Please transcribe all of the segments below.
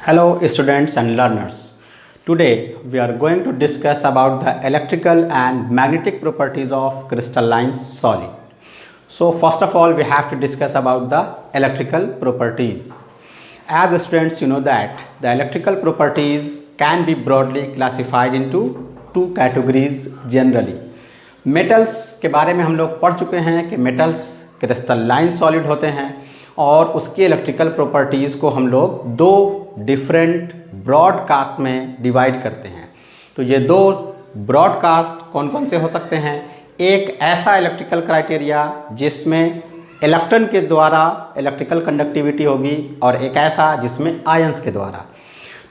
Hello students and learners. Today we are going to discuss about the electrical and magnetic properties of crystalline solid. So first of all we have to discuss about the electrical properties. As students you know that the electrical properties can be broadly classified into two categories generally. Metals के बारे में हम लोग पढ़ चुके हैं कि metals crystalline solid होते हैं और उसकी इलेक्ट्रिकल प्रॉपर्टीज़ को हम लोग दो डिफरेंट ब्रॉडकास्ट में डिवाइड करते हैं। तो ये दो ब्रॉडकास्ट कौन कौन से हो सकते हैं? एक ऐसा इलेक्ट्रिकल क्राइटेरिया जिसमें इलेक्ट्रॉन के द्वारा इलेक्ट्रिकल कंडक्टिविटी होगी और एक ऐसा जिसमें आयंस के द्वारा।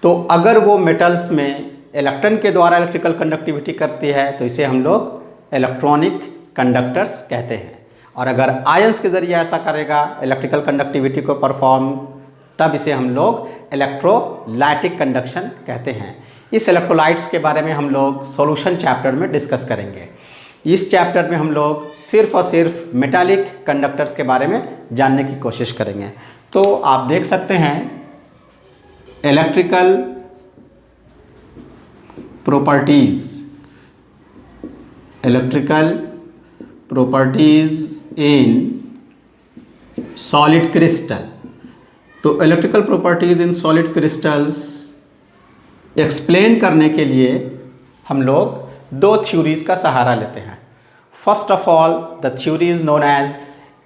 तो अगर वो मेटल्स में इलेक्ट्रॉन के द्वारा इलेक्ट्रिकल कंडक्टिविटी करती है तो इसे हम लोग इलेक्ट्रॉनिक कंडक्टर्स कहते हैं, और अगर आयंस के ज़रिए ऐसा करेगा इलेक्ट्रिकल कंडक्टिविटी को परफॉर्म, तब इसे हम लोग इलेक्ट्रोलाइटिक कंडक्शन कहते हैं। इस इलेक्ट्रोलाइट्स के बारे में हम लोग सॉल्यूशन चैप्टर में डिस्कस करेंगे। इस चैप्टर में हम लोग सिर्फ और सिर्फ मेटालिक कंडक्टर्स के बारे में जानने की कोशिश करेंगे। तो आप देख सकते हैं electrical properties in solid crystal. तो electrical properties in solid crystals explain करने के लिए हम लोग दो थ्योरीज़ का सहारा लेते हैं। First of all the theory is known as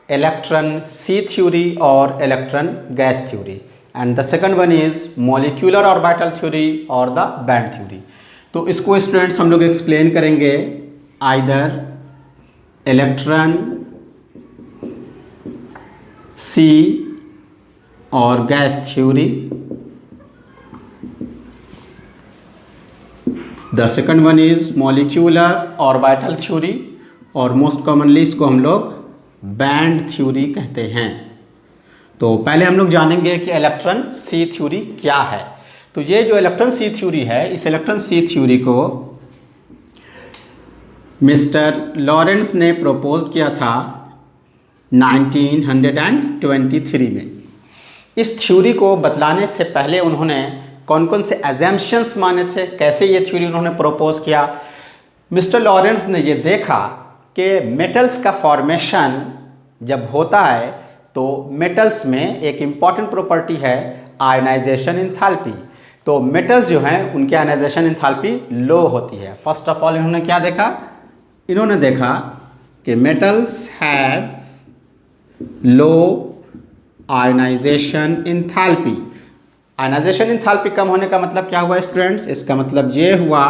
electron sea theory और electron gas theory, and the second one is molecular orbital theory और द बैंड थ्योरी। तो इसको स्टूडेंट्स हम लोग एक्सप्लेन करेंगे आइदर इलेक्ट्रॉन सी और gas theory, the second one is molecular orbital theory, और most commonly इसको हम लोग बैंड थ्योरी कहते हैं। तो पहले हम लोग जानेंगे कि इलेक्ट्रॉन सी थ्योरी क्या है। तो ये जो इलेक्ट्रॉन सी थ्योरी है, इस इलेक्ट्रॉन सी थ्योरी को मिस्टर लॉरेंस ने प्रपोज किया था 1923 में। इस थ्योरी को बतलाने से पहले उन्होंने कौन कौन से एजम्पशंस माने थे, कैसे ये थ्योरी उन्होंने प्रपोज किया। मिस्टर लॉरेंस ने ये देखा कि मेटल्स का फॉर्मेशन जब होता है तो मेटल्स में एक इम्पॉर्टेंट प्रॉपर्टी है आयनाइजेशन एंथैल्पी। तो मेटल्स जो हैं उनकी आयनाइजेशन एंथैल्पी लो होती है। फर्स्ट ऑफ ऑल इन्होंने क्या देखा? इन्होंने देखा कि metals have low ionisation enthalpy. Ionisation enthalpy कम होने का मतलब क्या हुआ स्टूडेंट्स? इसका मतलब ये हुआ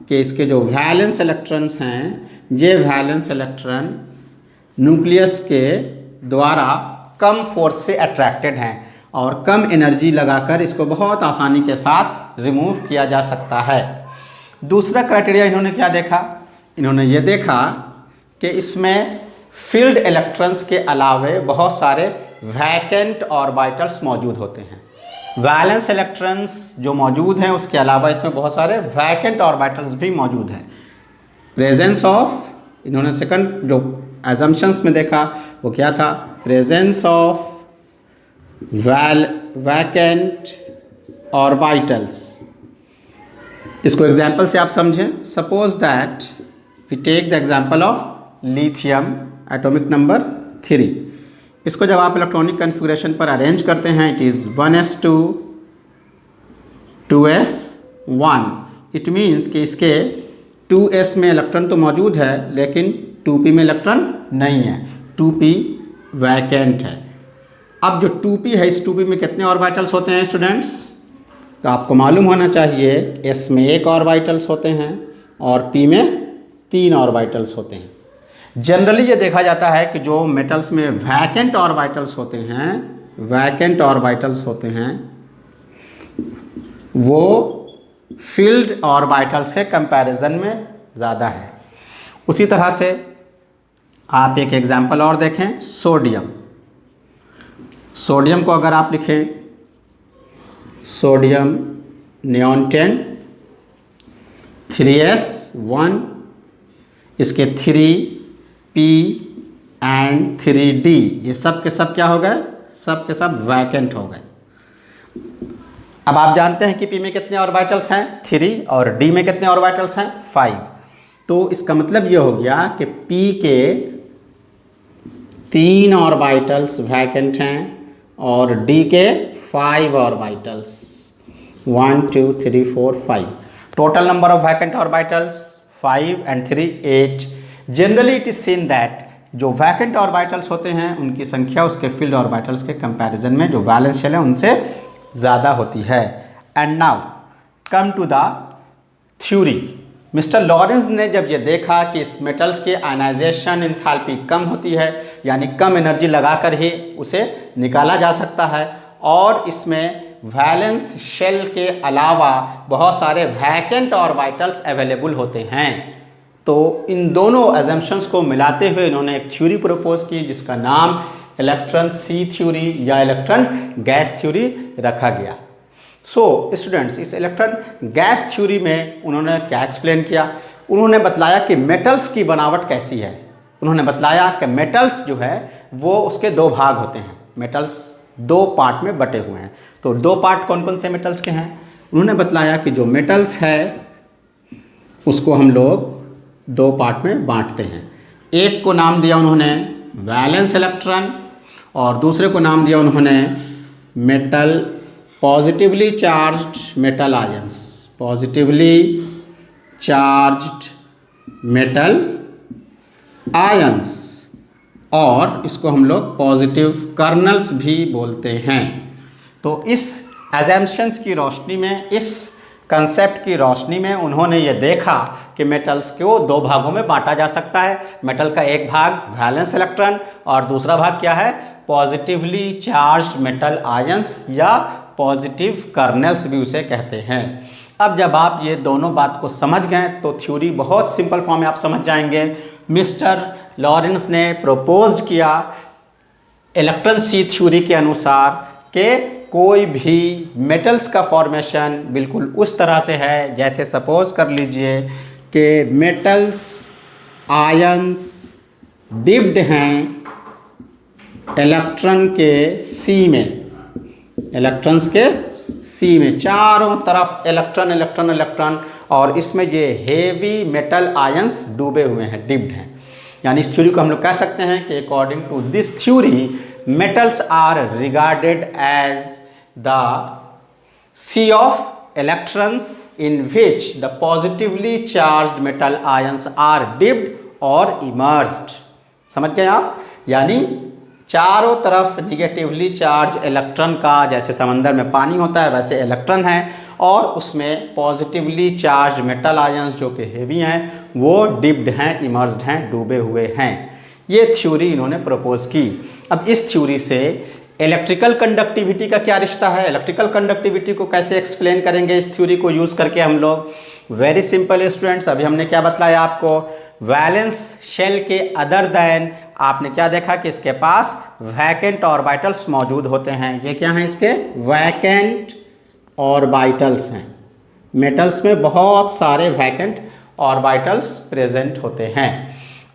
कि इसके जो वैलेंस इलेक्ट्रॉन्स हैं, ये वैलेंस इलेक्ट्रॉन न्यूक्लियस के द्वारा कम फोर्स से अट्रैक्टेड हैं और कम एनर्जी लगाकर इसको बहुत आसानी के साथ रिमूव किया जा सकता है। दूसरा क्राइटेरिया इन्होंने क्या देखा? इन्होंने ये देखा कि इसमें फील्ड इलेक्ट्रॉन्स के अलावे बहुत सारे वैकेंट ऑर्बिटल्स मौजूद होते हैं। वैलेंस इलेक्ट्रॉन्स जो मौजूद हैं उसके अलावा इसमें बहुत सारे वैकेंट ऑर्बिटल्स भी मौजूद हैं। प्रेजेंस ऑफ, इन्होंने सेकंड जो एजम्पशंस में देखा वो क्या था? Presence of vacant orbitals. इसको एग्जाम्पल से आप समझें। Suppose that we take the example of lithium atomic number 3। इसको जब आप इलेक्ट्रॉनिक कन्फिग्रेशन पर अरेंज करते हैं, it is 1s2 2s1। It means कि इसके 2s में इलेक्ट्रॉन तो मौजूद है लेकिन 2p में इलेक्ट्रॉन नहीं है, 2p वैकेंट है। अब जो 2p है, इस 2p में कितने ऑर्बिटल्स होते हैं स्टूडेंट्स? तो आपको मालूम होना चाहिए s में 1 ऑर्बिटल्स होते हैं और p में 3 ऑर्बिटल्स होते हैं। जनरली ये देखा जाता है कि जो मेटल्स में वैकेंट ऑर्बिटल्स होते हैं वो फील्ड ऑर्बिटल्स के कंपैरिजन में ज़्यादा है। उसी तरह से आप एक एग्जांपल और देखें, सोडियम को अगर आप लिखें, सोडियम नियॉन 10 3s1, इसके 3p एंड 3d, ये सब के सब क्या हो गए? सब के सब वैकेंट हो गए। अब आप जानते हैं कि p में कितने ऑर्बिटल्स हैं 3 और d में कितने ऑर्बिटल्स हैं 5। तो इसका मतलब ये हो गया कि p के 3 ऑर्बिटल्स वैकेंट हैं और d के 5 orbitals 1 2 3 4 5। Total number of vacant orbitals 5 and 3 8। Generally it is seen that जो वैकेंट ऑर्बिटल्स होते हैं उनकी संख्या उसके फील्ड ऑर्बिटल्स के कंपैरिजन में जो वैलेंस शेल है उनसे ज़्यादा होती है। And now come to the theory. Mister Lawrence ने जब ये देखा कि इस मेटल्स के आयनाइजेशन एंथैल्पी कम होती है, यानी कम एनर्जी लगाकर ही उसे निकाला जा सकता है, और इसमें वैलेंस शेल के अलावा बहुत सारे वैकेंट ऑर्बिटल्स अवेलेबल होते हैं, तो इन दोनों अजम्पशंस को मिलाते हुए इन्होंने एक थ्योरी प्रपोज की जिसका नाम इलेक्ट्रॉन सी थ्योरी या इलेक्ट्रॉन गैस थ्योरी रखा गया। सो स्टूडेंट्स, इस इलेक्ट्रॉन गैस थ्योरी में उन्होंने क्या एक्सप्लेन किया? उन्होंने बतलाया कि मेटल्स की बनावट कैसी है। उन्होंने बतलाया कि मेटल्स जो है वो उसके दो भाग होते हैं, मेटल्स दो पार्ट में बटे हुए हैं। तो दो पार्ट कौन कौन से मेटल्स के हैं? उन्होंने बतलाया कि जो मेटल्स है उसको हम लोग दो पार्ट में बांटते हैं। एक को नाम दिया उन्होंने वैलेंस इलेक्ट्रॉन और दूसरे को नाम दिया उन्होंने metal positively charged metal ions, positively charged metal ions, और इसको हम लोग पॉजिटिव कर्नल्स भी बोलते हैं। तो इस एजम्पशंस की रोशनी में, इस कंसेप्ट की रोशनी में उन्होंने ये देखा कि मेटल्स को दो भागों में बांटा जा सकता है। मेटल का एक भाग वैलेंस इलेक्ट्रॉन और दूसरा भाग क्या है? पॉजिटिवली चार्ज्ड मेटल आयंस या पॉजिटिव कर्नल्स भी उसे कहते हैं। अब जब आप ये दोनों बात को समझ गए तो थ्योरी बहुत सिंपल फॉर्म में आप समझ जाएंगे। मिस्टर लॉरेंस ने प्रपोज्ड किया इलेक्ट्रॉन सी थ्योरी के अनुसार कि कोई भी मेटल्स का फॉर्मेशन बिल्कुल उस तरह से है जैसे सपोज कर लीजिए कि मेटल्स आयंस डिप्ड हैं इलेक्ट्रॉन के सी में, इलेक्ट्रॉन्स के सी में चारों तरफ इलेक्ट्रॉन इलेक्ट्रॉन इलेक्ट्रॉन, और इसमें ये हेवी मेटल आयंस डूबे हुए हैं, डिप्ड हैं। यानी इस थ्योरी को हम लोग कह सकते हैं कि according to this theory metals are regarded as the sea of electrons in which the positively charged metal ions are dipped or immersed। समझ गए आप? यानी चारों तरफ निगेटिवली चार्ज इलेक्ट्रॉन का, जैसे समंदर में पानी होता है वैसे इलेक्ट्रॉन है, और उसमें पॉजिटिवली चार्ज मेटल आयंस जो कि हेवी हैं वो डिप्ड हैं, इमर्स्ड हैं, डूबे हुए हैं। ये थ्योरी इन्होंने प्रपोज की। अब इस थ्योरी से इलेक्ट्रिकल कंडक्टिविटी का क्या रिश्ता है? इलेक्ट्रिकल कंडक्टिविटी को कैसे एक्सप्लेन करेंगे इस थ्योरी को यूज़ करके हम लोग? वेरी सिंपल स्टूडेंट्स, अभी हमने क्या बतलाया आपको? वैलेंस शेल के अदर देन आपने क्या देखा कि इसके पास वैकेंट ऑर्बिटल्स मौजूद होते हैं। ये क्या हैं? इसके वैकेंट ऑर्बिटल्स हैं। मेटल्स में बहुत सारे वैकेंट ऑर्बिटल्स प्रेजेंट होते हैं।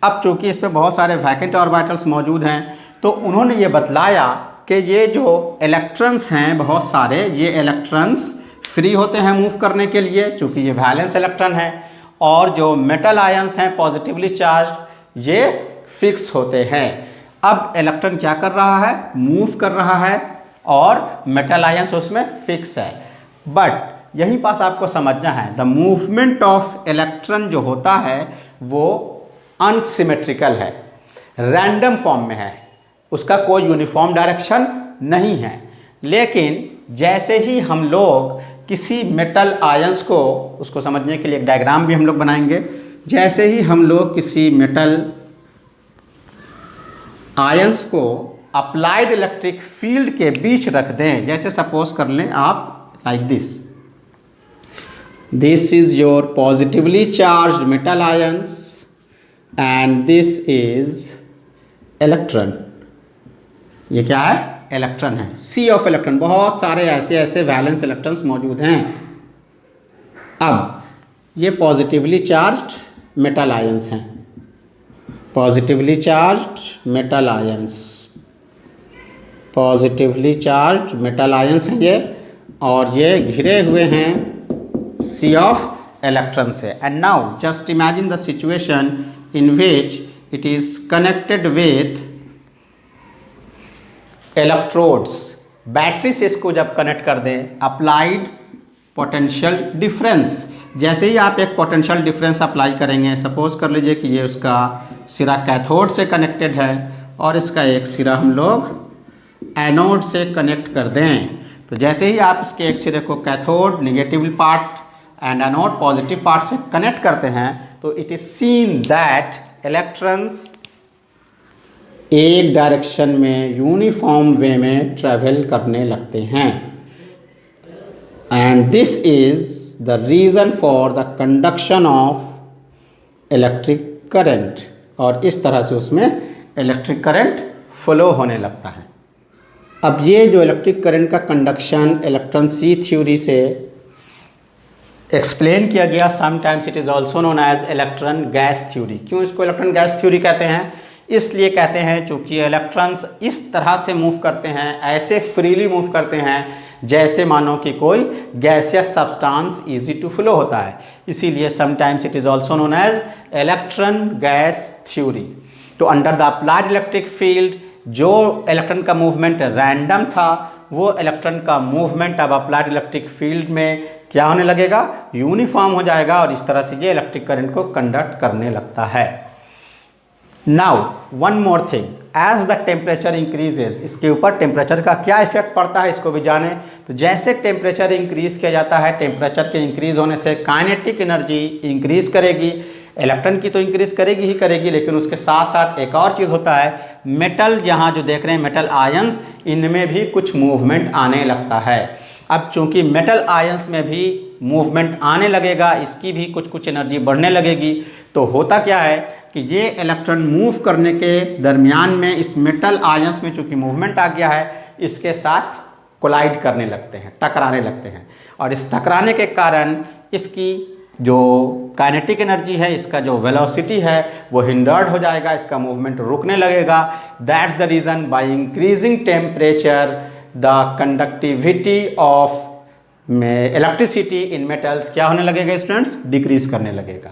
अब चूंकि इस पे बहुत सारे वैकेंट ऑर्बिटल्स मौजूद हैं तो उन्होंने ये बतलाया कि ये जो इलेक्ट्रॉन्स हैं बहुत सारे, ये इलेक्ट्रॉन्स फ्री होते हैं मूव करने के लिए चूँकि ये वैलेंस इलेक्ट्रॉन है, और जो मेटल आयंस हैं पॉजिटिवली चार्ज ये फिक्स होते हैं। अब इलेक्ट्रॉन क्या कर रहा है? मूव कर रहा है और मेटल आयंस उसमें फिक्स है। बट यही बात आपको समझना है, द मूवमेंट ऑफ इलेक्ट्रॉन जो होता है वो अनसिमेट्रिकल है, रैंडम फॉर्म में है, उसका कोई यूनिफॉर्म डायरेक्शन नहीं है। लेकिन जैसे ही हम लोग किसी मेटल आयंस को, उसको समझने के लिए एक डायग्राम भी हम लोग बनाएंगे, जैसे ही हम लोग किसी मेटल आयंस को अप्लाइड इलेक्ट्रिक फील्ड के बीच रख दें, जैसे सपोज कर लें आप like this is your positively charged metal ions and this is electron. ये क्या है? इलेक्ट्रॉन है, सी ऑफ इलेक्ट्रॉन, बहुत सारे ऐसे ऐसे वैलेंस इलेक्ट्रॉन्स मौजूद हैं। अब ये पॉजिटिवली चार्ज्ड मेटल आयंस हैं, positively charged metal ions, positively charged metal ions हैं ये, और ये घिरे हुए हैं सी ऑफ इलेक्ट्रॉन से। And now just imagine the situation in which it is connected with electrodes. Battery से इसको जब कनेक्ट कर दें, अप्लाइड पोटेंशियल डिफरेंस, जैसे ही आप एक पोटेंशियल डिफरेंस अप्लाई करेंगे, सपोज कर लीजिए कि ये उसका सिरा कैथोड से कनेक्टेड है और इसका एक सिरा हम लोग एनोड से कनेक्ट कर दें, तो जैसे ही आप इसके एक सिरे को cathode negative part and anode positive part से कनेक्ट करते हैं, तो it is seen that electrons एक डायरेक्शन में यूनिफॉर्म वे में ट्रैवल करने लगते हैं। And this is the reason for the conduction of electric current, और इस तरह से उसमें इलेक्ट्रिक करंट फ्लो होने लगता है। अब ये जो इलेक्ट्रिक करंट का कंडक्शन इलेक्ट्रॉन सी थ्योरी से एक्सप्लेन किया गया, sometimes it is also known as electron gas theory. क्यों इसको इलेक्ट्रॉन गैस थ्योरी कहते हैं? इसलिए कहते हैं क्योंकि इलेक्ट्रॉन्स इस तरह से मूव करते हैं, ऐसे फ्रीली मूव करते हैं जैसे मानो कि कोई gaseous substance easy to flow होता है। इसीलिए sometimes it is also known as electron gas theory. तो under the applied electric field जो इलेक्ट्रॉन का मूवमेंट रैंडम था, वो इलेक्ट्रॉन का मूवमेंट अब अप्लाइड इलेक्ट्रिक फील्ड में क्या होने लगेगा? यूनिफॉर्म हो जाएगा, और इस तरह से ये इलेक्ट्रिक करंट को कंडक्ट करने लगता है। Now one more thing, as the temperature increases, इसके ऊपर टेम्परेचर का क्या इफेक्ट पड़ता है इसको भी जाने। तो जैसे टेम्परेचर इंक्रीज किया जाता है, टेम्परेचर के इंक्रीज होने से काइनेटिक एनर्जी इंक्रीज करेगी, इलेक्ट्रॉन की तो इंक्रीज करेगी ही करेगी, लेकिन उसके साथ साथ एक और चीज़ होता है, मेटल यहाँ जो देख रहे हैं मेटल आयंस, इनमें भी कुछ मूवमेंट आने लगता है। अब चूंकि मेटल आयंस में भी मूवमेंट आने लगेगा, इसकी भी कुछ कुछ एनर्जी बढ़ने लगेगी, तो होता क्या है कि ये इलेक्ट्रॉन मूव करने के दरमियान में इस मेटल आयंस में चूंकि मूवमेंट आ गया है, इसके साथ कोलाइड करने लगते हैं, टकराने लगते हैं, और इस टकराने के कारण इसकी जो काइनेटिक एनर्जी है, इसका जो वेलोसिटी है वो हिंडर्ड हो जाएगा, इसका मूवमेंट रुकने लगेगा। That's the reason by increasing temperature the conductivity of electricity in metals क्या होने लगेगा स्टूडेंट्स? डिक्रीज करने लगेगा।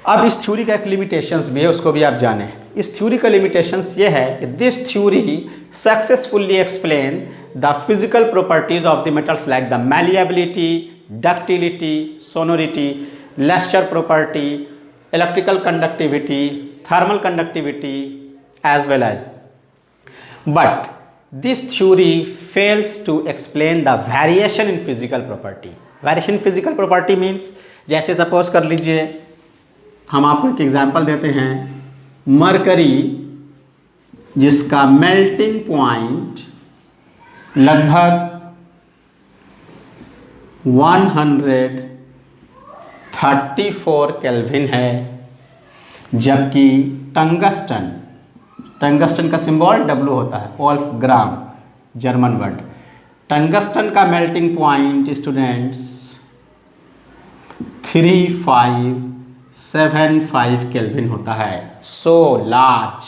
अब इस थ्योरी का एक लिमिटेशंस भी है, उसको भी आप जानें। इस थ्योरी का लिमिटेशंस ये है कि this theory successfully explain the physical properties of the metals like the malleability, ductility, sonority, lustre property, electrical conductivity, thermal conductivity as well as, but this theory fails to explain the variation in physical property. Variation in physical property means, जैसे suppose कर लीजिए, हम आपको एक example देते हैं, mercury जिसका melting point लगभग 134 केल्विन है, जबकि टंगस्टन का सिंबल W होता है, वोल्फ्ग्राम जर्मन वर्ड। टंगस्टन का मेल्टिंग पॉइंट स्टूडेंट्स 3575 केल्विन होता है, सो लार्ज।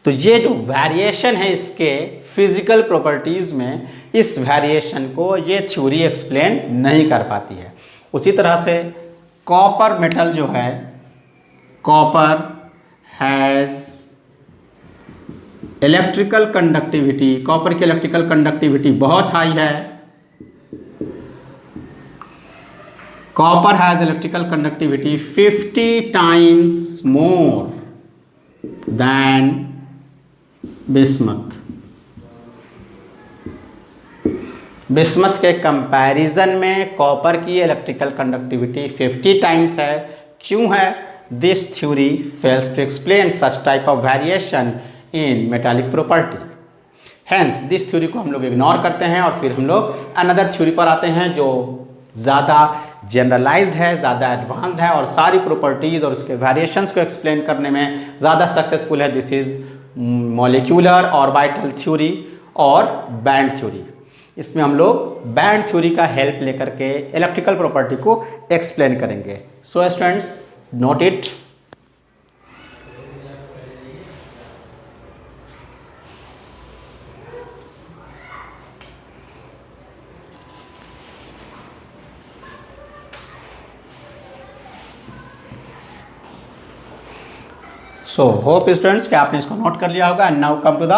तो ये जो वेरिएशन है इसके फिजिकल प्रॉपर्टीज़ में, इस वेरिएशन को ये थ्योरी एक्सप्लेन नहीं कर पाती है। उसी तरह से कॉपर मेटल जो है, copper has electrical conductivity, copper की इलेक्ट्रिकल कंडक्टिविटी बहुत हाई है। Copper has electrical conductivity 50 times more than bismuth. Bismuth के कंपैरिजन में कॉपर की इलेक्ट्रिकल कंडक्टिविटी 50 टाइम्स है। क्यों है? This theory fails to explain such type of variation in metallic property. Hence this theory को हम लोग इग्नोर करते हैं, और फिर हम लोग अनदर थ्योरी पर आते हैं जो ज़्यादा जनरलाइज्ड है, ज़्यादा एडवांस्ड है, और सारी प्रॉपर्टीज़ और उसके वेरिएशंस को एक्सप्लेन करने में ज़्यादा सक्सेसफुल है। This is molecular orbital theory और बैंड थ्योरी। इसमें हम लोग बैंड थ्योरी का हेल्प लेकर के इलेक्ट्रिकल प्रॉपर्टी को एक्सप्लेन करेंगे। So students, note it. So hope students कि आपने इसको नोट कर लिया होगा। And now come to the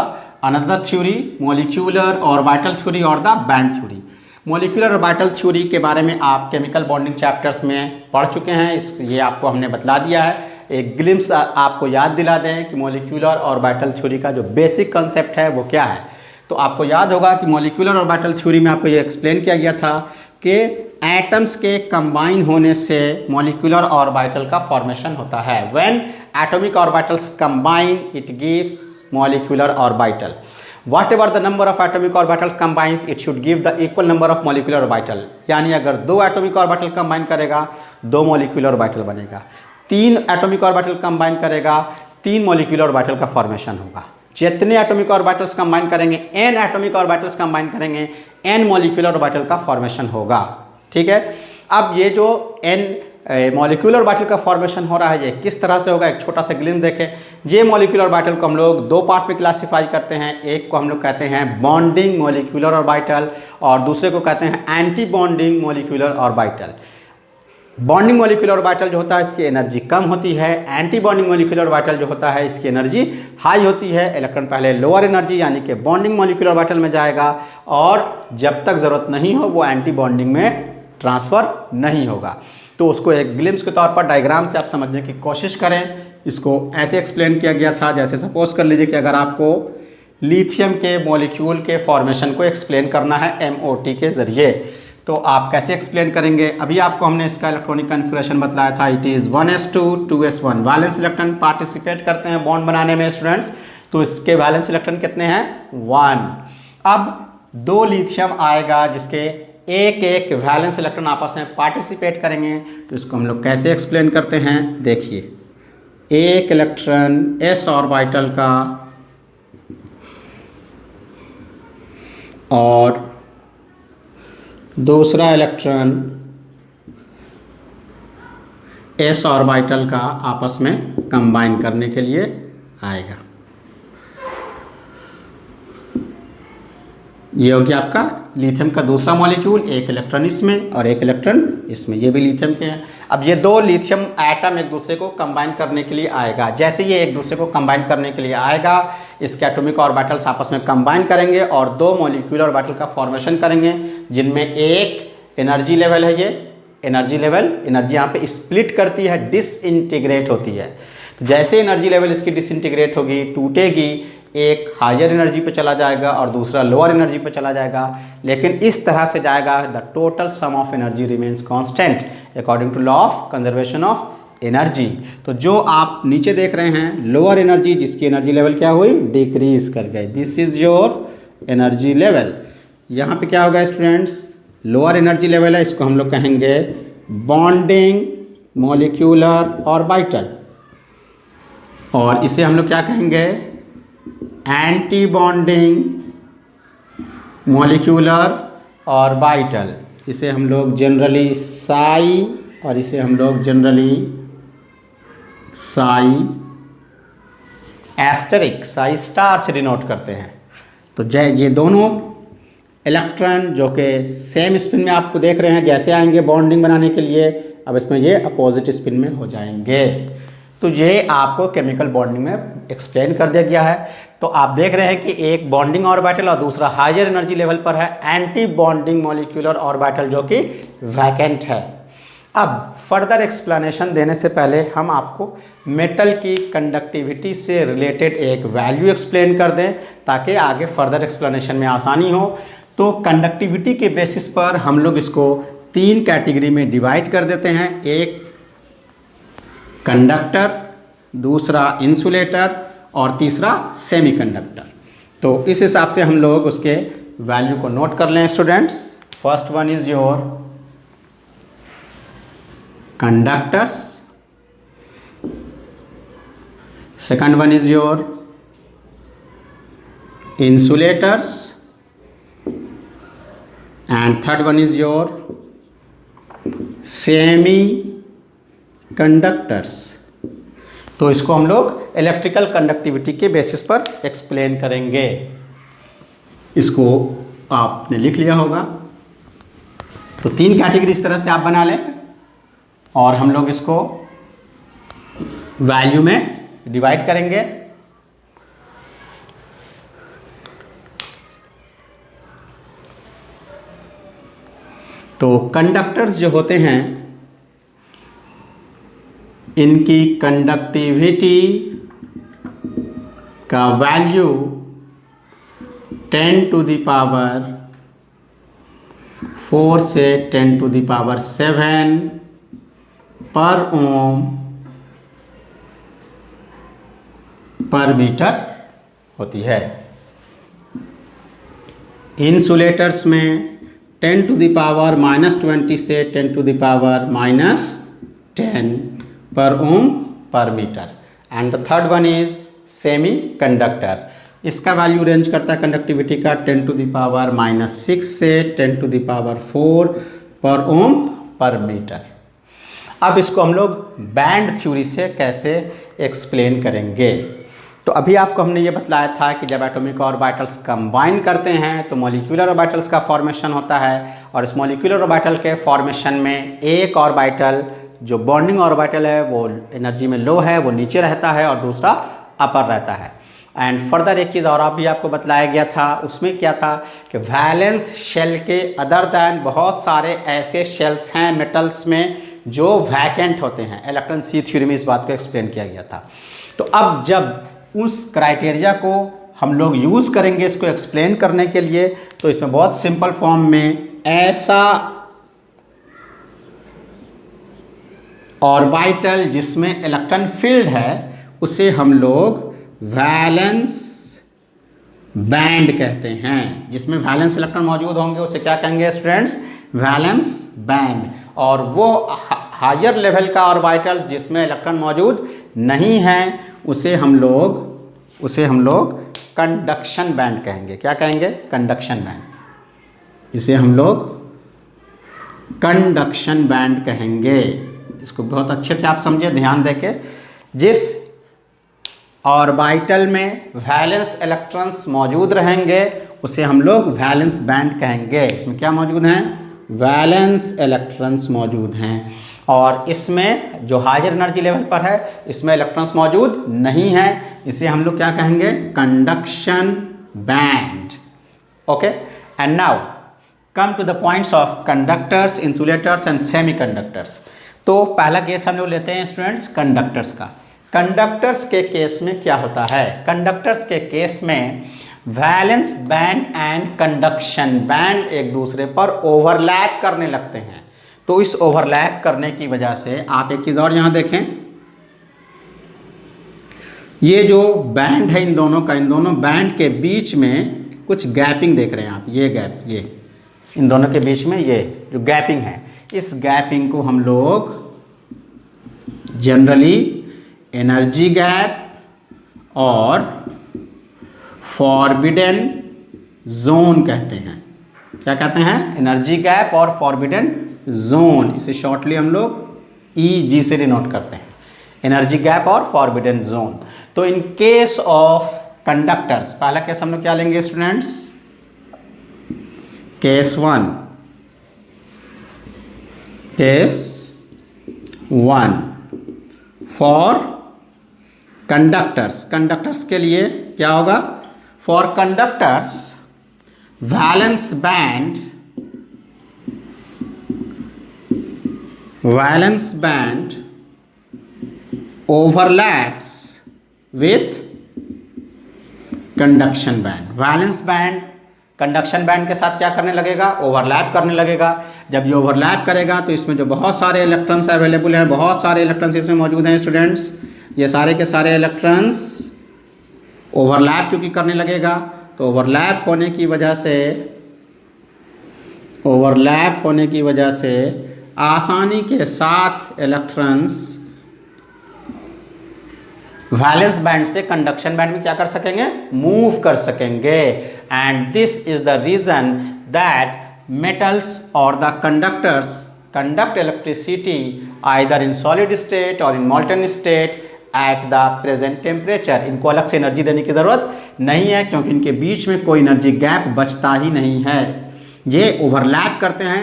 another theory, molecular orbital theory और the band theory. Molecular orbital theory के बारे में आप केमिकल बॉन्डिंग चैप्टर्स में पढ़ चुके हैं। ये आपको हमने बतला दिया है। एक ग्लिम्स आपको याद दिला दें कि मॉलिक्यूलर ऑर्बिटल थ्योरी का जो बेसिक कंसेप्ट है वो क्या है। तो आपको याद होगा कि मॉलिक्यूलर ऑर्बिटल थ्योरी में आपको ये एक्सप्लेन किया गया था कि एटम्स के कंबाइन होने से मॉलिक्यूलर ऑर्बिटल का फॉर्मेशन होता है। When atomic orbitals combine it gives molecular orbital. Whatever the number of atomic orbitals combines, it should give the equal number of molecular orbital। यानी अगर 2 एटॉमिक ऑर्बिटल कंबाइन करेगा 2 molecular orbital बनेगा, 3 atomic orbital combine करेगा 3 molecular orbital का formation होगा। जितने atomic orbitals combine करेंगे, n atomic orbitals combine करेंगे, n मॉलिक्यूलर ऑर्बिटल का फॉर्मेशन होगा। ठीक है। अब ये जो n मॉलिक्यूलर ऑर्बिटल का फॉर्मेशन हो रहा है ये किस तरह से होगा, एक छोटा सा ग्लिम्स देखें। ये मॉलिक्यूलर ऑर्बिटल को हम लोग 2 पार्ट में क्लासिफाई करते हैं। एक को हम लोग कहते हैं बॉन्डिंग मॉलिक्यूलर ऑर्बिटल और दूसरे को कहते हैं anti bonding molecular orbital. Bonding molecular orbital जो होता है इसकी एनर्जी कम होती है। एंटी बॉन्डिंग मॉलिक्यूलर ऑर्बिटल जो होता है इसकी एनर्जी हाई होती है। इलेक्ट्रॉन पहले लोअर एनर्जी यानी कि बॉन्डिंग मॉलिक्यूलर ऑर्बिटल में जाएगा और जब तक ज़रूरत नहीं हो वो एंटी बॉन्डिंग में ट्रांसफ़र नहीं होगा। तो उसको एक ग्लिम्स के तौर पर डायग्राम से आप समझने की कोशिश करें। इसको ऐसे एक्सप्लेन किया गया था, जैसे सपोज कर लीजिए कि अगर आपको लिथियम के मॉलिक्यूल के फॉर्मेशन को एक्सप्लेन करना है MOT के ज़रिए, तो आप कैसे एक्सप्लेन करेंगे। अभी आपको हमने इसका इलेक्ट्रॉनिक कन्फिगरेशन बताया था। It is 1s2 2s1। Valence electron participate करते हैं बॉन्ड बनाने में स्टूडेंट्स, तो इसके वैलेंस इलेक्ट्रॉन कितने हैं 1। अब 2 लिथियम आएगा जिसके एक वैलेंस इलेक्ट्रॉन आपस में पार्टिसिपेट करेंगे। तो इसको हम लोग कैसे एक्सप्लेन करते हैं, देखिए। एक इलेक्ट्रॉन s ऑर्बिटल का और दूसरा इलेक्ट्रॉन s ऑर्बिटल का आपस में कंबाइन करने के लिए आएगा। ये हो गया आपका लिथियम का दूसरा मॉलिक्यूल, एक इलेक्ट्रॉन इसमें और एक इलेक्ट्रॉन इसमें, ये भी लिथियम के हैं। अब ये 2 लिथियम एटम एक दूसरे को कंबाइन करने के लिए आएगा। जैसे ये एक दूसरे को कंबाइन करने के लिए आएगा, इसके एटॉमिक ऑर्बिटल्स आपस में कंबाइन करेंगे और 2 मॉलिक्यूलर ऑर्बिटल का फॉर्मेशन करेंगे, जिनमें एक एनर्जी लेवल है। ये एनर्जी लेवल, एनर्जी यहाँ पे स्प्लिट करती है, डिसइंटीग्रेट होती है। तो जैसे एनर्जी लेवल इसकी डिसइंटीग्रेट होगी, टूटेगी, एक हायर एनर्जी पे चला जाएगा और दूसरा लोअर एनर्जी पे चला जाएगा, लेकिन इस तरह से जाएगा। The total sum of energy remains constant according to law of conservation of energy. तो जो आप नीचे देख रहे हैं लोअर एनर्जी, जिसकी एनर्जी लेवल क्या हुई, डिक्रीज कर गई। This is your energy level. यहाँ पे क्या होगा स्टूडेंट्स, लोअर एनर्जी लेवल है, इसको हम लोग कहेंगे बॉन्डिंग मॉलिक्यूलर ऑर्बिटल, और इसे हम लोग क्या कहेंगे, एंटी बॉन्डिंग मॉलिक्यूलर ऑर्बिटल। इसे हम लोग जनरली साई और इसे हम लोग generally Sai asterisk, Sai star से डिनोट करते हैं। तो ये दोनों इलेक्ट्रॉन जो कि सेम स्पिन में आपको देख रहे हैं, जैसे आएंगे बॉन्डिंग बनाने के लिए, अब इसमें ये अपोजिट स्पिन में हो जाएंगे। तो ये आपको केमिकल बॉन्डिंग में एक्सप्लेन कर दिया गया है। तो आप देख रहे हैं कि एक बॉन्डिंग ऑर्बिटल और दूसरा हायर एनर्जी लेवल पर है, एंटी बॉन्डिंग मॉलिक्यूलर ऑर्बिटल जो कि वैकेंट है। अब फर्दर एक्सप्लेनेशन देने से पहले हम आपको मेटल की कंडक्टिविटी से रिलेटेड एक वैल्यू एक्सप्लेन कर दें ताकि आगे फर्दर एक्सप्लेनेशन में आसानी हो। तो कंडक्टिविटी के बेसिस पर हम लोग इसको 3 कैटेगरी में डिवाइड कर देते हैं। एक कंडक्टर, दूसरा इंसुलेटर और तीसरा सेमीकंडक्टर। तो इस हिसाब से हम लोग उसके वैल्यू को नोट कर लें students. First one is your conductors, second one is your insulators and third one is your semi conductors. तो इसको हम लोग इलेक्ट्रिकल कंडक्टिविटी के बेसिस पर एक्सप्लेन करेंगे। इसको आपने लिख लिया होगा। तो 3 कैटेगरी इस तरह से आप बना लें और हम लोग इसको वैल्यू में डिवाइड करेंगे। तो कंडक्टर्स जो होते हैं इनकी कंडक्टिविटी का वैल्यू 10 टू द पावर 4 से 10 टू द पावर 7 पर ओम पर मीटर होती है। इंसुलेटर्स में 10 टू द पावर -20 से 10 to the power -10 per ohm per metre. And the third one is semiconductor. इसका वैल्यू रेंज करता है कंडक्टिविटी का 10 टू द पावर -6 से 10 टू द पावर 4 पर ओम पर मीटर। अब इसको हम लोग बैंड थ्योरी से कैसे एक्सप्लेन करेंगे। तो अभी आपको हमने ये बतलाया था कि जब एटॉमिक ऑर्बिटल्स कंबाइन करते हैं तो मॉलिक्यूलर ऑर्बिटल्स का फॉर्मेशन होता है, और इस मॉलिक्यूलर ऑर्बिटल के फॉर्मेशन में एक ऑर्बिटल जो बॉन्डिंग ऑर्बिटल है वो एनर्जी में लो है, वो नीचे रहता है, और दूसरा अपर रहता है। एंड फर्दर एक चीज़ और आप भी आपको बतलाया गया था, उसमें क्या था कि वैलेंस शेल के अदर दैन बहुत सारे ऐसे शेल्स हैं मेटल्स में जो वैकेंट होते हैं। इलेक्ट्रॉन सी थ्योरी में इस बात को एक्सप्लेन किया गया था। तो अब जब उस क्राइटेरिया को हम लोग यूज़ करेंगे इसको एक्सप्लेन करने के लिए, तो इसमें बहुत सिंपल फॉर्म में ऐसा ऑर्बिटल जिसमें इलेक्ट्रॉन फील्ड है उसे हम लोग वैलेंस बैंड कहते हैं। जिसमें वैलेंस इलेक्ट्रॉन मौजूद होंगे उसे क्या कहेंगे स्टूडेंट्स? Valence band. और वो हायर लेवल का ऑर्बिटल जिसमें इलेक्ट्रॉन मौजूद नहीं है उसे हम लोग कंडक्शन बैंड कहेंगे। क्या कहेंगे? Conduction band. इसे हम लोग कंडक्शन बैंड कहेंगे। इसको बहुत अच्छे से आप समझिए, ध्यान देके। जिस ऑर्बिटल में वैलेंस इलेक्ट्रॉन्स मौजूद रहेंगे उसे हम लोग वैलेंस बैंड कहेंगे। इसमें क्या मौजूद हैं? वैलेंस इलेक्ट्रॉन्स मौजूद हैं। और इसमें जो हायर एनर्जी लेवल पर है इसमें इलेक्ट्रॉन्स मौजूद नहीं है, इसे हम लोग क्या कहेंगे? Conduction band. Okay, and now come to the points of conductors, insulators and semiconductors. तो पहला केस हम लोग लेते हैं स्टूडेंट्स कंडक्टर्स का। कंडक्टर्स के केस में क्या होता है? कंडक्टर्स के केस में valence band and conduction band एक दूसरे पर ओवरलैप करने लगते हैं। तो इस ओवरलैप करने की वजह से आप एक चीज़ और यहाँ देखें, ये जो बैंड है इन दोनों बैंड के बीच में कुछ गैपिंग देख रहे हैं आप। ये गैप, ये इन दोनों के बीच में ये जो गैपिंग है, इस गैपिंग को हम लोग जनरली एनर्जी गैप और फॉरबिडन जोन कहते हैं। क्या कहते हैं? एनर्जी गैप और फॉरबिडन जोन। इसे शॉर्टली हम लोग EG से डिनोट करते हैं, एनर्जी गैप और फॉरबिडन जोन। तो इन केस ऑफ कंडक्टर्स, पहला केस हम लोग क्या लेंगे स्टूडेंट्स? केस 1 फॉर कंडक्टर्स के लिए क्या होगा? For conductors valence band overlaps with conduction band. Valence band conduction band के साथ क्या करने लगेगा? ओवरलैप करने लगेगा। जब ये ओवरलैप करेगा तो इसमें जो बहुत सारे इलेक्ट्रॉन्स अवेलेबल हैं, बहुत सारे इलेक्ट्रॉन्स इसमें मौजूद हैं स्टूडेंट्स, ये सारे के सारे इलेक्ट्रॉन्स ओवरलैप क्योंकि करने लगेगा, तो ओवरलैप होने की वजह से आसानी के साथ इलेक्ट्रॉन्स वैलेंस बैंड से कंडक्शन बैंड में क्या कर सकेंगे? मूव कर सकेंगे। And this is the reason that metals or the conductors conduct electricity either in solid state or in molten state at the present temperature। इनको अलग से एनर्जी देने की ज़रूरत नहीं है क्योंकि इनके बीच में कोई एनर्जी गैप बचता ही नहीं है। ये ओवरलैप करते हैं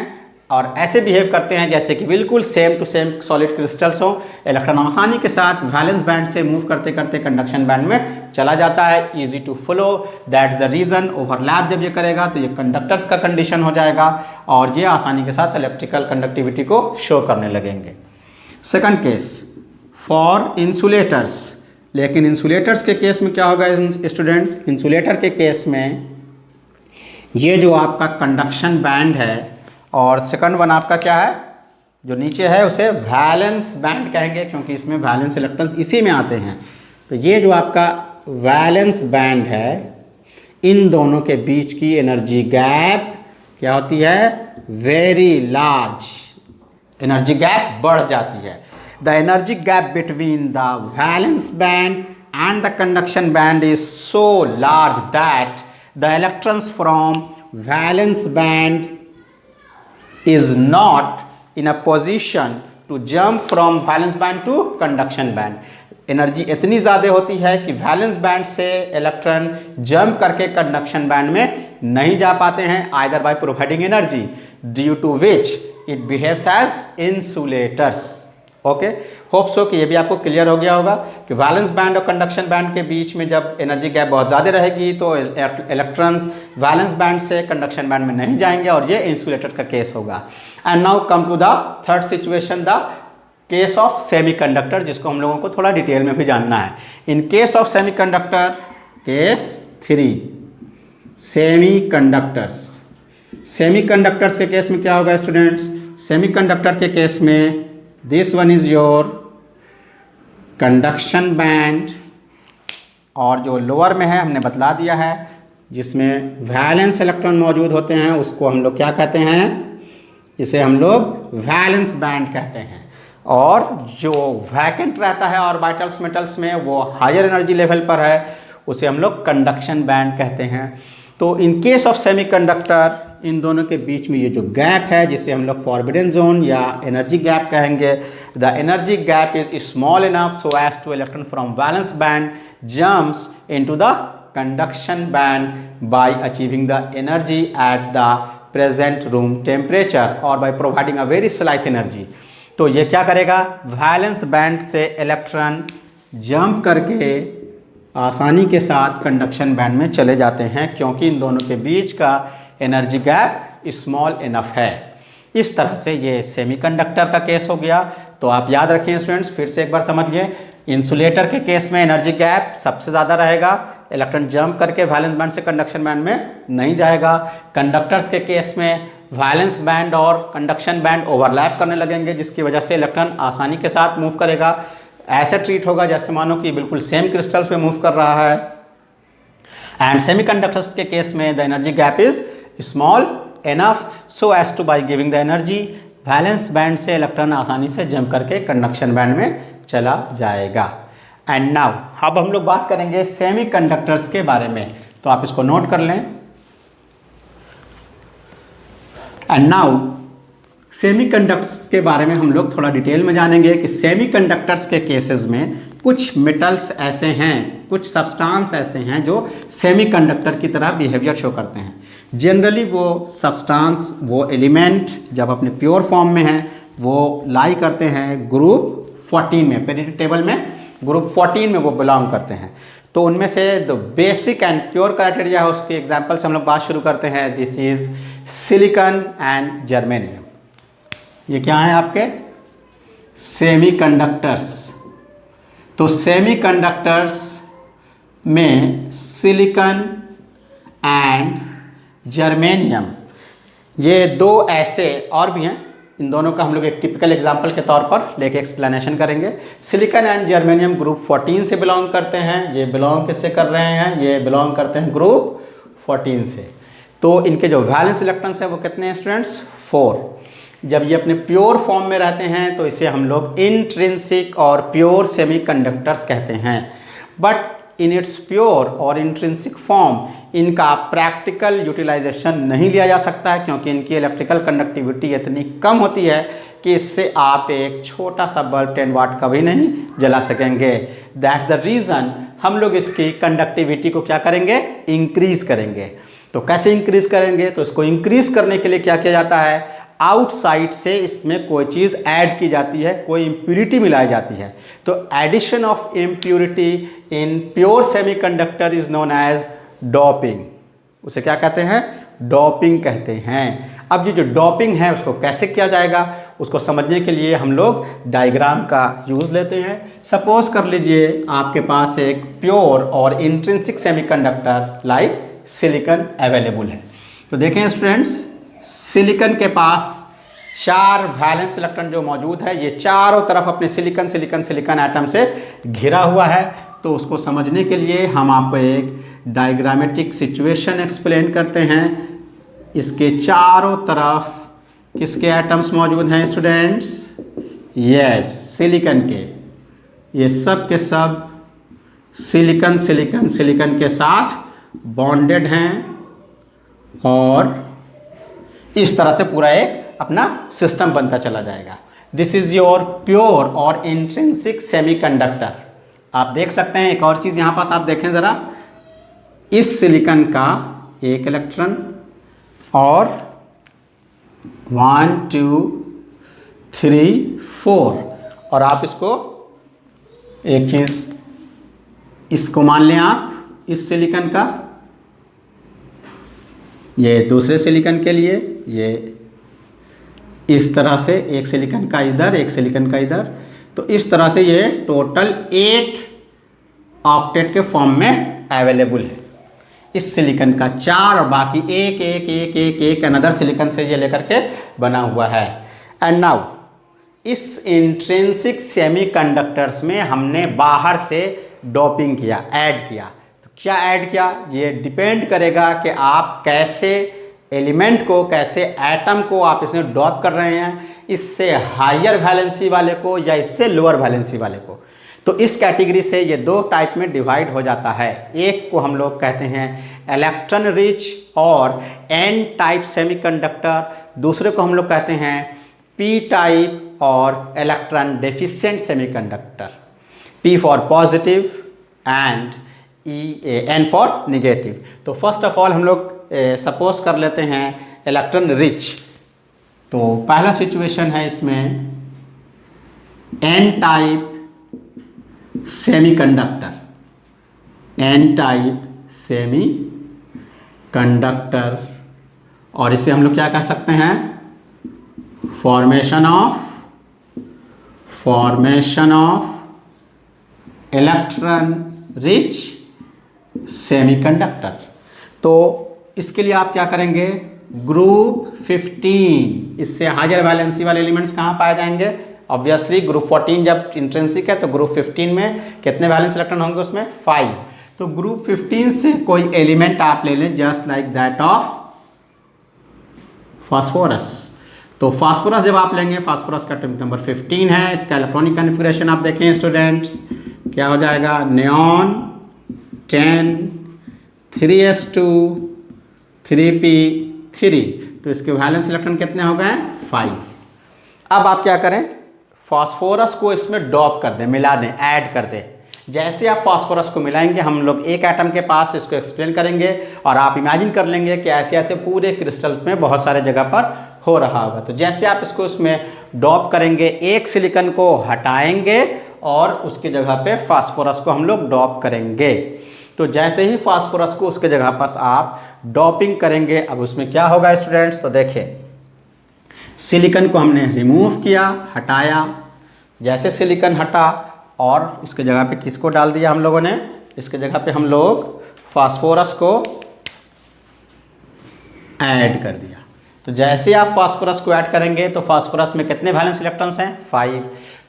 और ऐसे बिहेव करते हैं जैसे कि बिल्कुल same to same solid crystals हों। इलेक्ट्रॉन आसानी के साथ वैलेंस बैंड से मूव करते करते कंडक्शन बैंड में चला जाता है, easy to follow. That's the reason. Overlap जब ये करेगा तो ये कंडक्टर्स का कंडीशन हो जाएगा और ये आसानी के साथ इलेक्ट्रिकल कंडक्टिविटी को शो करने लगेंगे। Second case for insulators. लेकिन इंसुलेटर्स के केस में क्या होगा स्टूडेंट्स? इंसुलेटर के केस में ये जो आपका कंडक्शन बैंड है और सेकंड वन आपका क्या है, जो नीचे है उसे वैलेंस बैंड कहेंगे क्योंकि इसमें वैलेंस इलेक्ट्रॉन्स इसी में आते हैं। तो ये जो आपका वैलेंस बैंड है, इन दोनों के बीच की एनर्जी गैप क्या होती है? Very large. एनर्जी गैप बढ़ जाती है। The energy gap between the valence band and the conduction band is so large that the electrons from valence band is not in a position to jump from valence band to conduction band. Energy इतनी ज़्यादा होती है कि valence band से electron jump करके conduction band में नहीं जा पाते हैं, either by providing energy due to which it behaves as insulators. Okay, hope so कि ये भी आपको क्लियर हो गया होगा कि वैलेंस बैंड और कंडक्शन बैंड के बीच में जब एनर्जी गैप बहुत ज़्यादा रहेगी तो इलेक्ट्रॉन्स वैलेंस बैंड से कंडक्शन बैंड में नहीं जाएंगे और ये इंसुलेटर का केस होगा। And now come to the third situation, the case of semiconductor, जिसको हम लोगों को थोड़ा डिटेल में भी जानना है। In case of semiconductor, case 3 semiconductors. Semiconductors के केस में क्या होगा स्टूडेंट्स? सेमीकंडक्टर के केस में this one is your conduction band और जो लोअर में है हमने बतला दिया है, जिसमें वैलेंस इलेक्ट्रॉन मौजूद होते हैं उसको हम लोग क्या कहते हैं? इसे हम लोग वैलेंस बैंड कहते हैं। और जो वैकेंट रहता है ऑर्बिटल्स मेटल्स में, वो हायर एनर्जी लेवल पर है, उसे हम लोग कंडक्शन बैंड कहते हैं। तो इन केस ऑफ सेमीकंडक्टर, इन दोनों के बीच में ये जो गैप है जिसे हम लोग फॉरबिडन जोन या एनर्जी गैप कहेंगे, the energy gap is small enough so as to electron from valence band jumps into the conduction band by achieving the energy at the present room temperature और by providing a very slight energy. तो ये क्या करेगा? Valence band से electron jump करके आसानी के साथ कंडक्शन बैंड में चले जाते हैं क्योंकि इन दोनों के बीच का एनर्जी गैप स्मॉल इनफ है। इस तरह से ये सेमीकंडक्टर का केस हो गया। तो आप याद रखें स्टूडेंट्स, फिर से एक बार समझिए। इंसुलेटर के केस में एनर्जी गैप सबसे ज़्यादा रहेगा, इलेक्ट्रॉन जंप करके वैलेंस बैंड से कंडक्शन बैंड में नहीं जाएगा। कंडक्टर्स के केस में वैलेंस बैंड और कंडक्शन बैंड ओवरलैप करने लगेंगे जिसकी वजह से इलेक्ट्रॉन आसानी के साथ मूव करेगा। ऐसे ट्रीट होगा जैसे मानो कि बिल्कुल सेम क्रिस्टल्स पे मूव कर रहा है। एंड सेमीकंडक्टर्स के केस में the energy gap is small enough so as to by giving the energy valence band से इलेक्ट्रॉन आसानी से जंप करके कंडक्शन बैंड में चला जाएगा। एंड नाउ अब हम लोग बात करेंगे सेमीकंडक्टर्स के बारे में, तो आप इसको नोट कर लें। एंड नाउ सेमीकंडक्टर्स के बारे में हम लोग थोड़ा डिटेल में जानेंगे कि सेमीकंडक्टर्स के केसेस में कुछ मेटल्स ऐसे हैं, कुछ सब्सटेंस ऐसे हैं जो सेमीकंडक्टर की तरह बिहेवियर शो करते हैं। जनरली वो सब्सटेंस, वो एलिमेंट जब अपने प्योर फॉर्म में हैं वो लाई करते हैं ग्रुप 14 में, पीरियोडिक टेबल में ग्रुप 14 में वो बिलोंग करते हैं। तो उनमें से the basic and pure criteria है, उसके एग्जाम्पल से हम लोग बात शुरू करते हैं। This is silicon and germanium. ये क्या है आपके? सेमीकंडक्टर्स। तो सेमीकंडक्टर्स में सिलिकॉन एंड जर्मेनियम, ये दो ऐसे और भी हैं, इन दोनों का हम लोग एक टिपिकल एग्जांपल के तौर पर लेके एक्सप्लेनेशन करेंगे। सिलिकॉन एंड जर्मेनियम ग्रुप 14 से बिलोंग करते हैं। ये बिलोंग किससे कर रहे हैं? ये बिलोंग करते हैं ग्रुप 14 से। तो इनके जो वैलेंस इलेक्ट्रॉन्स हैं वो कितने हैं स्टूडेंट्स? 4। जब ये अपने प्योर फॉर्म में रहते हैं तो इसे हम लोग इंट्रिंसिक और प्योर सेमीकंडक्टर्स कहते हैं। बट इन इट्स प्योर और इंट्रिंसिक फॉर्म इनका प्रैक्टिकल यूटिलाइजेशन नहीं लिया जा सकता है क्योंकि इनकी इलेक्ट्रिकल कंडक्टिविटी इतनी कम होती है कि इससे आप एक छोटा सा बल्ब 10 वाट का भी नहीं जला सकेंगे। दैट्स द रीज़न हम लोग इसकी कंडक्टिविटी को क्या करेंगे? इंक्रीज़ करेंगे। तो कैसे इंक्रीज़ करेंगे? तो इसको इंक्रीज़ करने के लिए क्या किया जाता है? आउटसाइड से इसमें कोई चीज़ ऐड की जाती है, कोई इम्प्यूरिटी मिलाई जाती है। तो addition of impurity in pure semiconductor is known as doping. उसे क्या कहते हैं? डोपिंग कहते हैं। अब ये जो डोपिंग है उसको कैसे किया जाएगा, उसको समझने के लिए हम लोग डायग्राम का यूज़ लेते हैं। सपोज कर लीजिए आपके पास एक प्योर और intrinsic semiconductor like silicon available है। तो देखें स्टूडेंट्स, सिलिकॉन के पास 4 वैलेंस इलेक्ट्रॉन जो मौजूद है, ये चारों तरफ अपने सिलिकॉन सिलिकॉन सिलिकॉन एटम से घिरा हुआ है। तो उसको समझने के लिए हम आपको एक डायग्रामेटिक सिचुएशन एक्सप्लेन करते हैं। इसके चारों तरफ किसके एटम्स मौजूद हैं स्टूडेंट्स? यस, सिलिकॉन के। ये सब के सब सिलिकॉन सिलिकॉन सिलिकॉन के साथ बॉन्डेड हैं और इस तरह से पूरा एक अपना सिस्टम बनता चला जाएगा। दिस इज योर प्योर और इंट्रिंसिक सेमीकंडक्टर। आप देख सकते हैं एक और चीज़ यहाँ पास आप देखें ज़रा, इस सिलिकॉन का एक इलेक्ट्रॉन और 1 2 3 4, और आप इसको एक चीज़ इसको मान लें आप, इस सिलिकॉन का ये दूसरे सिलिकॉन के लिए ये इस तरह से एक सिलिकॉन का इधर एक सिलिकॉन का इधर, तो इस तरह से ये टोटल 8 ऑक्टेट के फॉर्म में अवेलेबल है। इस सिलिकॉन का 4 और बाकी एक एक एक एक एक अनदर सिलिकॉन से ये लेकर के बना हुआ है। एंड नाउ इस इंट्रिंसिक सेमीकंडक्टर्स में हमने बाहर से डोपिंग किया, ऐड किया। तो क्या ऐड किया, ये डिपेंड करेगा कि आप कैसे एलिमेंट को, कैसे एटम को आप इसमें डॉप कर रहे हैं, इससे हायर वैलेंसी वाले को या इससे लोअर वैलेंसी वाले को। तो इस कैटेगरी से ये 2 टाइप में डिवाइड हो जाता है। एक को हम लोग कहते हैं इलेक्ट्रॉन रिच और एन टाइप सेमीकंडक्टर, दूसरे को हम लोग कहते हैं पी टाइप और electron deficient semiconductor. P for positive and N for negative. तो फर्स्ट ऑफ ऑल हम लोग सपोज कर लेते हैं इलेक्ट्रॉन रिच। तो पहला सिचुएशन है इसमें N type semiconductor, N type semi conductor, और इसे हम लोग क्या कह सकते हैं? Formation of electron rich semiconductor. तो इसके लिए आप क्या करेंगे? ग्रुप 15, इससे हायर वैलेंसी वाले एलिमेंट्स कहाँ पाए जाएंगे? ऑब्वियसली ग्रुप 14 जब इंट्रिंसिक है तो ग्रुप 15 में कितने वैलेंस इलेक्ट्रॉन होंगे? उसमें 5। तो ग्रुप 15 से कोई एलिमेंट आप ले लें just like that of phosphorus. तो फास्फोरस जब आप लेंगे, फास्फोरस का एटॉमिक नंबर 15 है। इसका इलेक्ट्रॉनिक कॉन्फ़िगरेशन आप देखें स्टूडेंट्स, क्या हो जाएगा? Neon 10 3s2 3p3। तो इसके वैलेंस इलेक्ट्रॉन कितने हो गए? 5। अब आप क्या करें? फास्फोरस को इसमें डॉप कर दें, मिला दें, ऐड कर दें। जैसे आप फास्फोरस को मिलाएंगे, हम लोग एक एटम के पास इसको एक्सप्लेन करेंगे और आप इमेजिन कर लेंगे कि ऐसे ऐसे पूरे क्रिस्टल में बहुत सारे जगह पर हो रहा होगा। तो जैसे आप इसको इसमें डॉप करेंगे, एक सिलिकॉन को हटाएंगे और उसकी जगह पे फास्फोरस को हम लोग डॉप करेंगे। तो जैसे ही फास्फोरस को उसके जगह पर आप डॉपिंग करेंगे, अब उसमें क्या होगा स्टूडेंट्स? तो देखिए, सिलिकॉन को हमने रिमूव किया, हटाया। जैसे सिलिकॉन हटा और इसके जगह पे किसको डाल दिया हम लोगों ने? इसके जगह पे हम लोग फास्फोरस को ऐड कर दिया। तो जैसे आप फास्फोरस को ऐड करेंगे तो फास्फोरस में कितने वैलेंस इलेक्ट्रॉन्स हैं? 5।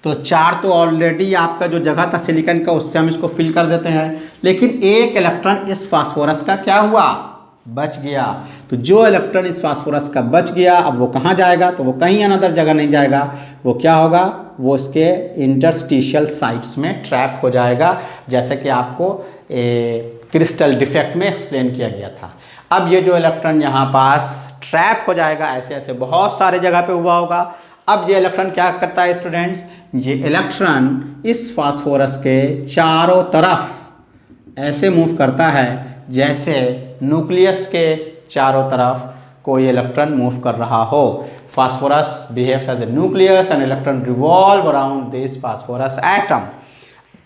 तो 4 तो ऑलरेडी आपका जो जगह था सिलिकॉन का, उससे हम इसको फिल कर देते हैं। लेकिन एक इलेक्ट्रॉन इस फास्फोरस का क्या हुआ? बच गया। तो जो इलेक्ट्रॉन इस फास्फोरस का बच गया, अब वो कहाँ जाएगा? तो वो कहीं अनदर जगह नहीं जाएगा। वो क्या होगा? वो इसके इंटरस्टिशियल साइट्स में ट्रैप हो जाएगा, जैसे कि आपको क्रिस्टल डिफेक्ट में एक्सप्लेन किया गया था। अब ये जो इलेक्ट्रॉन यहाँ पास ट्रैप हो जाएगा, ऐसे ऐसे बहुत सारे जगह पे हुआ होगा। अब ये इलेक्ट्रॉन क्या करता है स्टूडेंट्स? ये इलेक्ट्रॉन इस फास्फोरस के चारों तरफ ऐसे मूव करता है जैसे न्यूक्लियस के चारों तरफ कोई इलेक्ट्रॉन मूव कर रहा हो। phosphorus behaves as a nucleus and electron revolve around this phosphorus atom.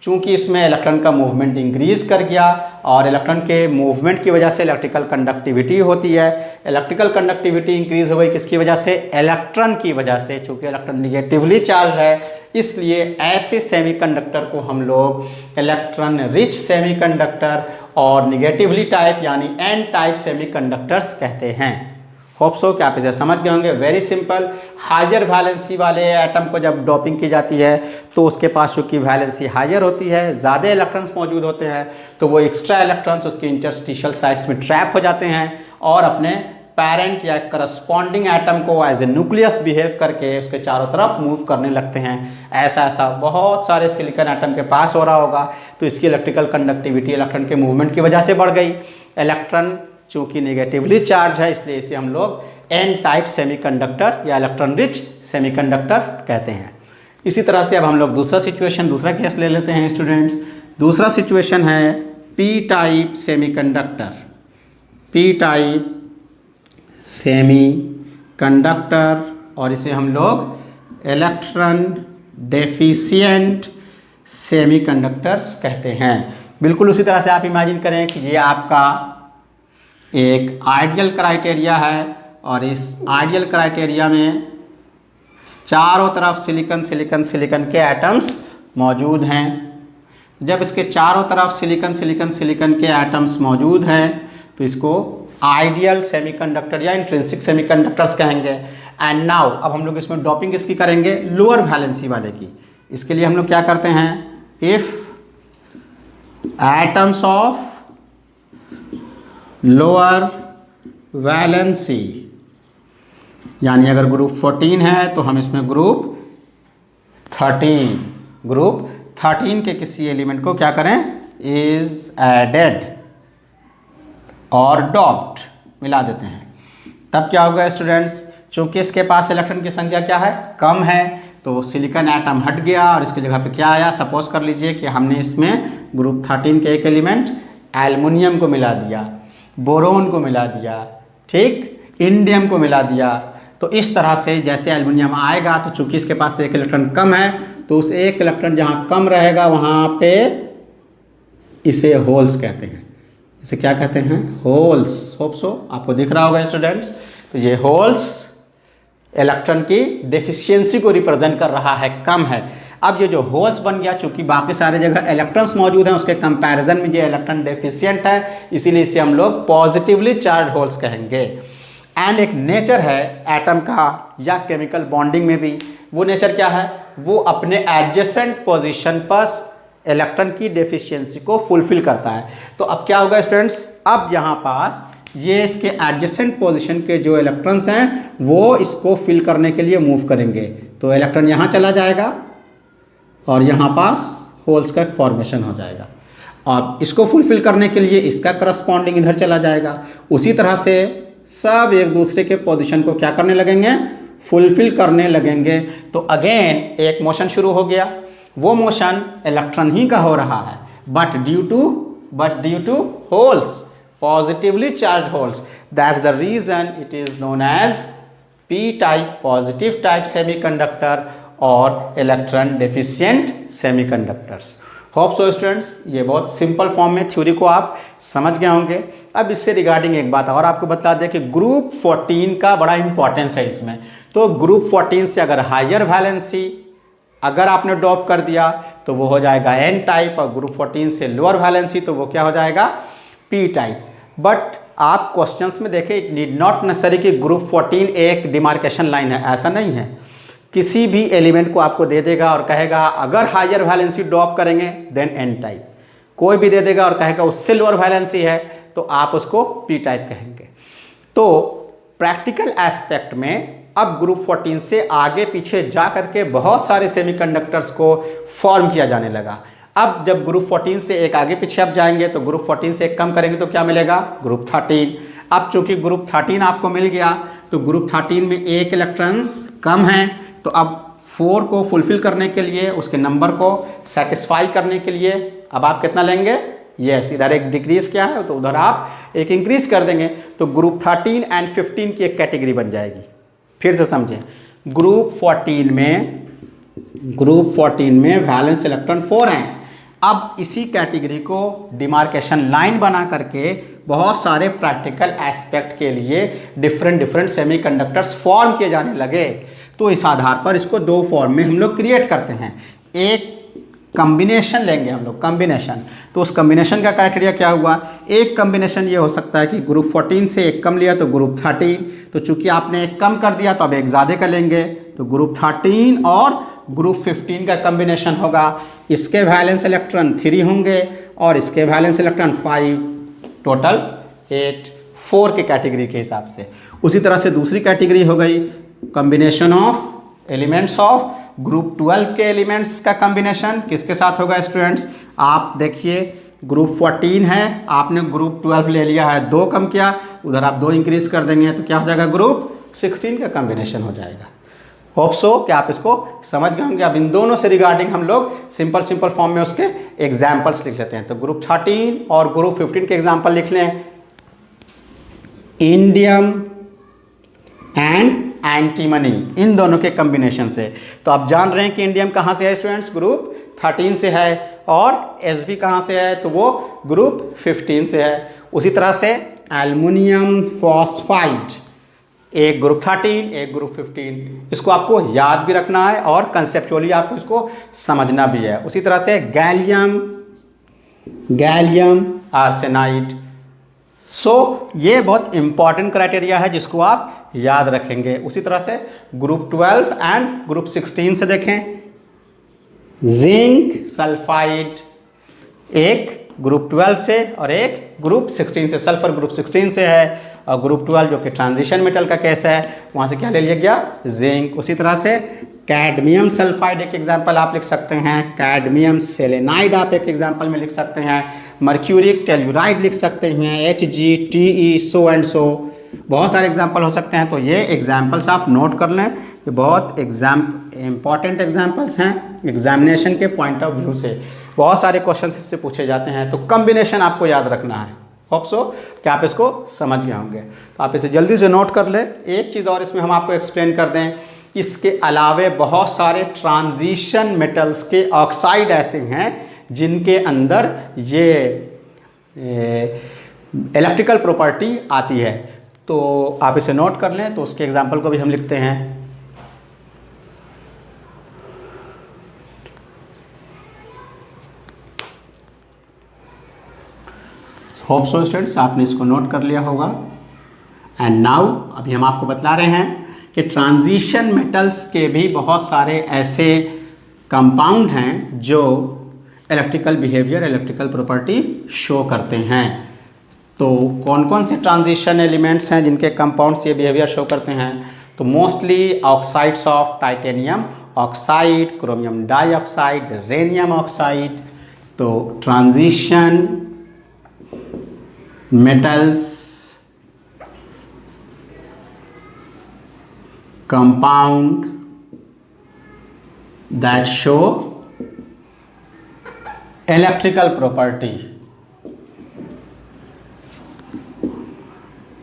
चूँकि इसमें इलेक्ट्रॉन का मूवमेंट इंक्रीज कर गया और इलेक्ट्रॉन के मूवमेंट की वजह से इलेक्ट्रिकल कंडक्टिविटी होती है। इलेक्ट्रिकल कंडक्टिविटी इंक्रीज हो गई किसकी वजह से? इलेक्ट्रॉन की वजह से। चूँकि इलेक्ट्रॉन निगेटिवली चार्ज है इसलिए ऐसे सेमीकंडक्टर को हम लोग इलेक्ट्रॉन रिच सेमीकंडक्टर और निगेटिवली टाइप यानी एन टाइप सेमीकंडक्टर्स कहते हैं। होप सो कि आप इसे समझ गए होंगे। Very simple. हायर वैलेंसी वाले एटम को जब डोपिंग की जाती है तो उसके पास चूँकि वैलेंसी हायर होती है, ज़्यादा इलेक्ट्रॉन्स मौजूद होते हैं, तो वो एक्स्ट्रा इलेक्ट्रॉन्स उसके इंटरस्टिशियल साइट्स में ट्रैप हो जाते हैं और अपने पैरेंट या करस्पॉन्डिंग एटम को एज ए न्यूक्लियस बिहेव करके उसके चारों तरफ मूव करने लगते हैं। ऐसा बहुत सारे सिलिकॉन एटम के पास हो रहा होगा। तो इसकी इलेक्ट्रिकल कंडक्टिविटी इलेक्ट्रॉन के मूवमेंट की वजह से बढ़ गई। इलेक्ट्रॉन चूँकि नेगेटिवली चार्ज है इसलिए इसे हम लोग एन टाइप सेमीकंडक्टर या इलेक्ट्रॉन रिच सेमीकंडक्टर कहते हैं। इसी तरह से अब हम लोग दूसरा केस ले लेते हैं स्टूडेंट्स। दूसरा सिचुएशन है P type semiconductor. P type semiconductor और इसे हम लोग इलेक्ट्रॉन डेफिशिएंट सेमीकंडक्टर्स कहते हैं। बिल्कुल उसी तरह से आप इमेजिन करें कि ये आपका एक आइडियल क्राइटेरिया है और इस आइडियल क्राइटेरिया में चारों तरफ सिलिकॉन के एटम्स मौजूद हैं। जब इसके चारों तरफ सिलिकॉन के एटम्स मौजूद हैं तो इसको आइडियल सेमीकंडक्टर या इंट्रिंसिक सेमीकंडक्टर्स कहेंगे। एंड नाउ अब हम लोग इसमें डोपिंग इसकी करेंगे लोअर वैलेंसी वाले की। इसके लिए हम लोग क्या करते हैं? If atoms of lower valency यानी अगर ग्रुप 14 है तो हम इसमें ग्रुप 13 के किसी एलिमेंट को क्या करें? इज एडेड और डॉप्ड मिला देते हैं। तब क्या होगा स्टूडेंट्स? चूँकि इसके पास इलेक्ट्रॉन की संख्या क्या है? कम है, तो सिलिकॉन एटम हट गया और इसकी जगह पे क्या आया? सपोज कर लीजिए कि हमने इसमें ग्रुप 13 के एक एलिमेंट एल्युमिनियम को मिला दिया, बोरोन को मिला दिया, ठीक, इंडियम को मिला दिया। तो इस तरह से जैसे एल्युमिनियम आएगा तो चूँकि इसके पास एक इलेक्ट्रॉन कम है तो उस एक इलेक्ट्रॉन जहाँ कम रहेगा वहाँ पे इसे होल्स कहते हैं। इसे क्या कहते हैं? होल्स। होप सो आपको दिख रहा होगा स्टूडेंट्स। तो ये होल्स इलेक्ट्रॉन की डेफिशिएंसी को रिप्रेजेंट कर रहा है, कम है। अब ये जो होल्स बन गया चूँकि बाकी सारे जगह इलेक्ट्रॉन्स मौजूद हैं उसके कंपैरिजन में ये इलेक्ट्रॉन डेफिशिएंट है, इसीलिए इसे हम लोग पॉजिटिवली चार्ज होल्स कहेंगे। एंड एक नेचर है एटम का या केमिकल बॉन्डिंग में भी, वो नेचर क्या है? वो अपने एडजेसेंट पोजीशन पर इलेक्ट्रॉन की डेफिशिएंसी को फुलफिल करता है। तो अब क्या होगा स्टूडेंट्स? अब यहाँ पास ये इसके एडजेसेंट पोजीशन के जो इलेक्ट्रॉन्स हैं वो इसको फिल करने के लिए मूव करेंगे। तो इलेक्ट्रॉन यहाँ चला जाएगा और यहाँ पास होल्स का फॉर्मेशन हो जाएगा और इसको फुलफिल करने के लिए इसका करस्पॉन्डिंग इधर चला जाएगा। उसी तरह से सब एक दूसरे के पोजीशन को क्या करने लगेंगे? फुलफिल करने लगेंगे। तो अगेन एक मोशन शुरू हो गया। वो मोशन इलेक्ट्रॉन ही का हो रहा है but due to holes, positively charge holes. That's the reason it is known as P type positive type semiconductor और electron deficient semiconductors. Hope so students ये बहुत सिंपल फॉर्म में थ्योरी को आप समझ गए होंगे। अब इससे रिगार्डिंग एक बात और आपको बता दें कि ग्रुप 14 का बड़ा इंपॉर्टेंस है इसमें। तो ग्रुप 14 से अगर हायर वैलेंसी अगर आपने डॉप कर दिया तो वो हो जाएगा एन टाइप और ग्रुप 14 से लोअर वैलेंसी तो वो क्या हो जाएगा? P type. बट आप क्वेश्चंस में देखें इट नीड नॉट नेसेसरी कि ग्रुप 14 एक डिमार्केशन लाइन है, ऐसा नहीं है। किसी भी एलिमेंट को आपको दे देगा और कहेगा अगर हायर वैलेंसी ड्रॉप करेंगे देन एन टाइप, कोई भी दे देगा और कहेगा उससे लोअर वैलेंसी है तो आप उसको पी टाइप कहेंगे। तो प्रैक्टिकल एस्पेक्ट में अब ग्रुप 14 से आगे पीछे जा करके बहुत सारे सेमीकंडक्टर्स को फॉर्म किया जाने लगा। अब जब ग्रुप 14 से एक आगे पीछे आप जाएंगे तो ग्रुप 14 से एक कम करेंगे तो क्या मिलेगा? ग्रुप 13। अब चूंकि ग्रुप 13 आपको मिल गया तो ग्रुप 13 में एक इलेक्ट्रॉन्स कम हैं, तो अब 4 को फुलफिल करने के लिए उसके नंबर को सेटिस्फाई करने के लिए अब आप कितना लेंगे? यस, इधर एक डिक्रीज क्या है तो उधर आप एक इंक्रीज कर देंगे। तो ग्रुप 13 एंड 15 की एक कैटेगरी बन जाएगी। फिर से समझें, ग्रुप 14 में वैलेंस इलेक्ट्रॉन 4 हैं। अब इसी कैटेगरी को डिमार्केशन लाइन बना करके बहुत सारे प्रैक्टिकल एस्पेक्ट के लिए डिफरेंट सेमीकंडक्टर्स फॉर्म किए जाने लगे। तो इस आधार पर इसको दो फॉर्म में हम लोग क्रिएट करते हैं। एक कम्बिनेशन लेंगे हम लोग, कम्बिनेशन। तो उस कम्बिनेशन का क्राइटेरिया क्या हुआ, एक कम्बिनेशन ये हो सकता है कि ग्रुप 14 से एक कम लिया तो ग्रुप 13, तो चूंकि आपने एक कम कर दिया तो अब एक ज़्यादा का लेंगे, तो ग्रुप 13 और ग्रुप 15 का कम्बिनेशन होगा। इसके वैलेंस इलेक्ट्रॉन 3 होंगे और इसके वैलेंस इलेक्ट्रॉन 5, टोटल 8, 4 के कैटेगरी के हिसाब से। उसी तरह से दूसरी कैटेगरी हो गई combination of elements of group 12 के एलिमेंट्स का कम्बिनेशन किसके साथ होगा स्टूडेंट्स, आप देखिए ग्रुप 14 है, आपने ग्रुप 12 ले लिया है, 2 कम किया, उधर आप 2 इंक्रीज कर देंगे तो क्या हो जाएगा, ग्रुप 16 का कम्बिनेशन हो जाएगा। होप सो कि आप इसको समझ गए होंगे। अब इन दोनों से रिगार्डिंग हम लोग सिंपल फॉर्म में उसके एग्जाम्पल्स लिख लेते हैं। तो ग्रुप 13 और ग्रुप 15 के एग्जाम्पल लिख लें, इंडियम एंड एंटीमनी, इन दोनों के कम्बिनेशन से। तो आप जान रहे हैं कि इंडियम कहाँ से है स्टूडेंट्स, ग्रुप 13 से है, और एसबी कहाँ से है, तो वो ग्रुप 15 से है। उसी तरह से एल्युमिनियम फॉस्फाइड, एक ग्रुप 13 एक ग्रुप 15, इसको आपको याद भी रखना है और कंसेप्चुअली आपको इसको समझना भी है। उसी तरह से गैलियम आर्सेनाइड। सो ये बहुत इंपॉर्टेंट क्राइटेरिया है जिसको आप याद रखेंगे। उसी तरह से ग्रुप 12 एंड ग्रुप 16 से देखें, जिंक सल्फाइड, एक ग्रुप 12 से और एक ग्रुप 16 से, सल्फर ग्रुप 16 से है, और ग्रुप 12 जो कि ट्रांजिशन मेटल का केस है वहाँ से क्या ले लिया गया, जिंक। उसी तरह से कैडमियम सल्फाइड एक एग्जांपल आप लिख सकते हैं, कैडमियम सेलेनाइड आप एक एग्जांपल में लिख सकते हैं, मर्क्यूरिक टेल्यूराइड लिख सकते हैं, HgTe, सो एंड सो, बहुत सारे एग्जांपल हो सकते हैं। तो ये एग्जांपल्स आप नोट कर लें, ये बहुत इम्पॉर्टेंट एग्जांपल्स हैं एग्जामिनेशन के पॉइंट ऑफ व्यू से, बहुत सारे क्वेश्चन इससे पूछे जाते हैं। तो कम्बिनेशन आपको याद रखना है। होप सो कि आप इसको समझ गए होंगे। तो आप इसे जल्दी से नोट कर लें। एक चीज़ और इसमें हम आपको एक्सप्लेन कर दें, इसके अलावे बहुत सारे ट्रांजिशन मेटल्स के ऑक्साइड ऐसे हैं जिनके अंदर ये इलेक्ट्रिकल प्रॉपर्टी आती है। तो आप इसे नोट कर लें। तो उसके एग्जाम्पल को भी हम लिखते हैं, होप सो स्टूडेंट्स आपने इसको नोट कर लिया होगा। एंड नाउ अभी हम आपको बतला रहे हैं कि ट्रांजिशन मेटल्स के भी बहुत सारे ऐसे कंपाउंड हैं जो electrical behaviour, electrical property show करते हैं। तो कौन कौन से ट्रांजिशन एलिमेंट्स हैं जिनके कंपाउंड्स ये बिहेवियर शो करते हैं, तो mostly oxides of titanium oxide, chromium dioxide, rhenium oxide. तो transition metals compound that show electrical property।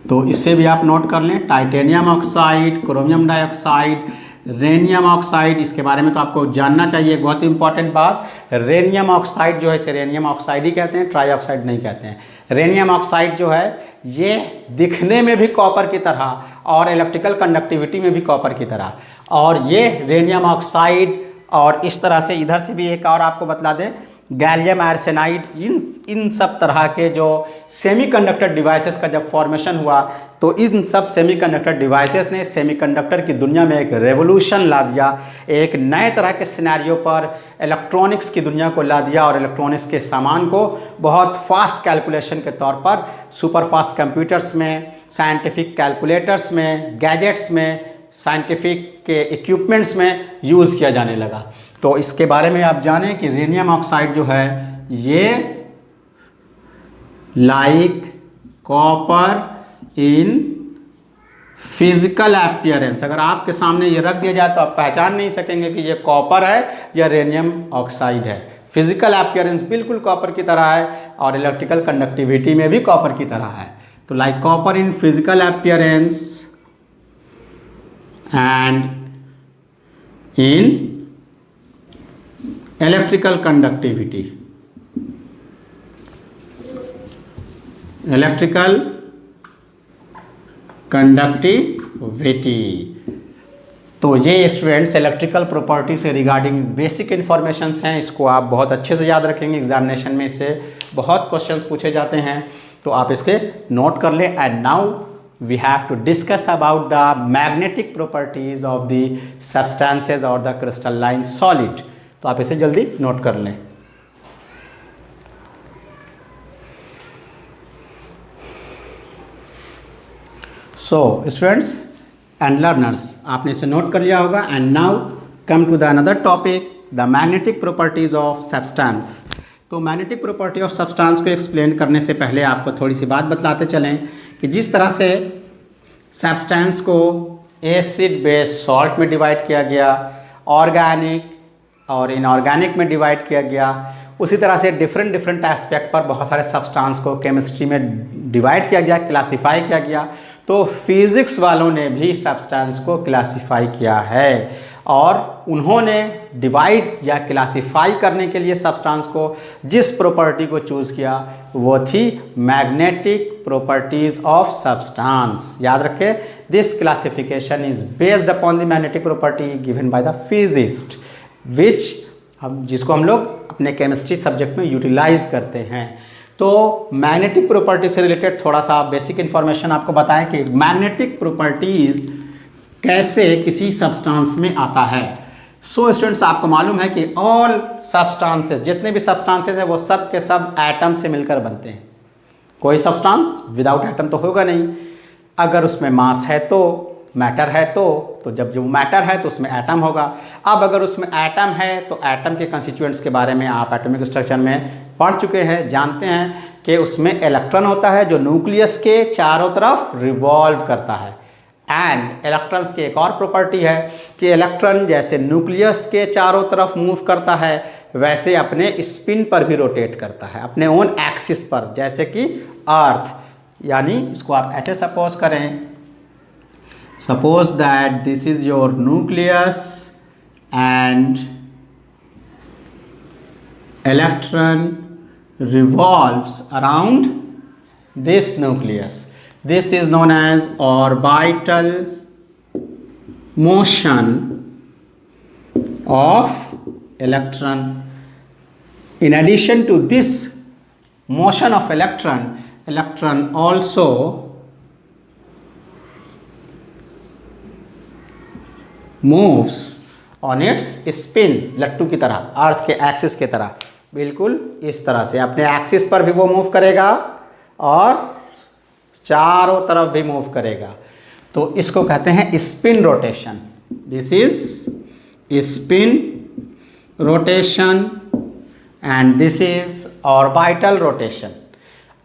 तो इससे भी आप नोट कर लें, titanium oxide, chromium dioxide, rhenium oxide, इसके बारे में तो आपको जानना चाहिए। बहुत ही इंपॉर्टेंट बात, रेनियम ऑक्साइड जो है इसे रेनियम ऑक्साइड ही कहते हैं, ट्राई ऑक्साइड नहीं कहते हैं। रेनियम ऑक्साइड जो है ये दिखने में भी कॉपर की तरह और इलेक्ट्रिकल कंडक्टिविटी में भी कॉपर की तरह, और ये रेनियम ऑक्साइड, और इस तरह से इधर से भी एक और आपको बतला दें, गैलियम आर्सेनाइड, इन सब तरह के जो सेमीकंडक्टर डिवाइसेस का जब फॉर्मेशन हुआ तो इन सब सेमीकंडक्टर डिवाइसेस ने सेमीकंडक्टर की दुनिया में एक रेवोल्यूशन ला दिया, एक नए तरह के सिनेरियो पर इलेक्ट्रॉनिक्स की दुनिया को ला दिया, और इलेक्ट्रॉनिक्स के सामान को बहुत फास्ट कैलकुलेशन के तौर पर सुपर फास्ट कंप्यूटर्स में, साइंटिफिक कैलकुलेटर्स में, गैजेट्स में, साइंटिफिक के इक्विपमेंट्स में यूज़ किया जाने लगा। तो इसके बारे में आप जानें कि रेनियम ऑक्साइड जो है ये like copper in physical appearance, अगर आपके सामने ये रख दिया जाए तो आप पहचान नहीं सकेंगे कि ये कॉपर है या रेनियम ऑक्साइड है। फिजिकल अपीयरेंस बिल्कुल कॉपर की तरह है और इलेक्ट्रिकल कंडक्टिविटी में भी कॉपर की तरह है। तो like copper in physical appearance and in electrical conductivity. Electrical conductivity. तो ये स्टूडेंट्स इलेक्ट्रिकल प्रॉपर्टी से रिगार्डिंग बेसिक इन्फॉर्मेशंस हैं, इसको आप बहुत अच्छे से याद रखेंगे। एग्जामिनेशन में इससे बहुत क्वेश्चंस पूछे जाते हैं, तो आप इसके नोट कर लें। And now we have to discuss about the magnetic properties of the substances or the crystalline solid. तो आप इसे जल्दी नोट कर लें। So students and learners, आपने इसे नोट कर लिया होगा। and now come to the another topic, the magnetic properties of substance. तो मैग्नेटिक प्रॉपर्टी ऑफ सब्सटेंस को एक्सप्लेन करने से पहले आपको थोड़ी सी बात बतलाते चलें कि जिस तरह से सब्सटेंस को एसिड बेस सॉल्ट में डिवाइड किया गया, ऑर्गेनिक और इनऑर्गेनिक में डिवाइड किया गया, उसी तरह से डिफरेंट एस्पेक्ट पर बहुत सारे सब्सटेंस को केमिस्ट्री में डिवाइड किया गया, क्लासिफाई किया गया। तो फिज़िक्स वालों ने भी सब्सटेंस को क्लासिफाई किया है और उन्होंने डिवाइड या क्लासिफाई करने के लिए सब्सटेंस को जिस प्रॉपर्टी को चूज़ किया वो थी मैग्नेटिक प्रॉपर्टीज ऑफ सब्सटेंस। याद रखें, this classification is based upon the magnetic property given by the physicist जिसको हम लोग अपने केमिस्ट्री सब्जेक्ट में यूटिलाइज करते हैं। तो मैग्नेटिक प्रॉपर्टी से रिलेटेड थोड़ा सा बेसिक इन्फॉर्मेशन आपको बताएं कि मैग्नेटिक प्रॉपर्टीज कैसे किसी सब्सटेंस में आता है। सो स्टूडेंट्स, आपको मालूम है कि ऑल सब्सटेंसेस, जितने भी सब्सटेंसेस हैं वो सब के सब एटम से मिलकर बनते हैं। कोई सब्सटेंस विदाउट एटम तो होगा नहीं। अगर उसमें मास है तो मैटर है तो जब जो मैटर है तो उसमें एटम होगा। अब अगर उसमें एटम है तो एटम के कंस्टिट्यूएंट्स के बारे में आप एटॉमिक स्ट्रक्चर में पढ़ चुके हैं, जानते हैं कि उसमें इलेक्ट्रॉन होता है जो न्यूक्लियस के चारों तरफ रिवॉल्व करता है। एंड इलेक्ट्रॉन्स की एक और प्रॉपर्टी है कि इलेक्ट्रॉन जैसे न्यूक्लियस के चारों तरफ मूव करता है वैसे अपने स्पिन पर भी रोटेट करता है, अपने ओन एक्सिस पर, जैसे कि अर्थ। यानी इसको आप ऐसे सपोज करें, suppose that this is your nucleus and electron revolves around this nucleus. This is known as orbital motion of electron. In addition to this motion of electron also moves on its spin, लट्टू की तरह, अर्थ के axis की तरह, बिल्कुल इस तरह से अपने एक्सिस पर भी वो मूव करेगा और चारों तरफ भी मूव करेगा। तो इसको कहते हैं spin rotation. This is spin rotation and this is orbital rotation.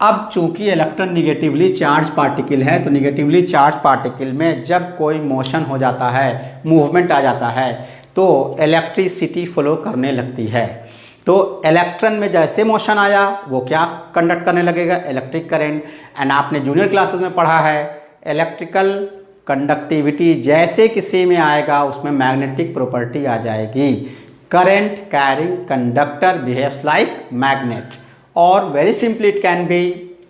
अब चूंकि इलेक्ट्रॉन निगेटिवली चार्ज पार्टिकल है, तो निगेटिवली चार्ज पार्टिकल में जब कोई मोशन हो जाता है, मूवमेंट आ जाता है, तो इलेक्ट्रिसिटी फ्लो करने लगती है। तो इलेक्ट्रॉन में जैसे मोशन आया वो क्या कंडक्ट करने लगेगा, इलेक्ट्रिक करंट। एंड आपने जूनियर क्लासेस में पढ़ा है इलेक्ट्रिकल कंडक्टिविटी जैसे किसी में आएगा उसमें मैग्नेटिक प्रॉपर्टी आ जाएगी। Current carrying conductor behaves like magnet. और very simply it can be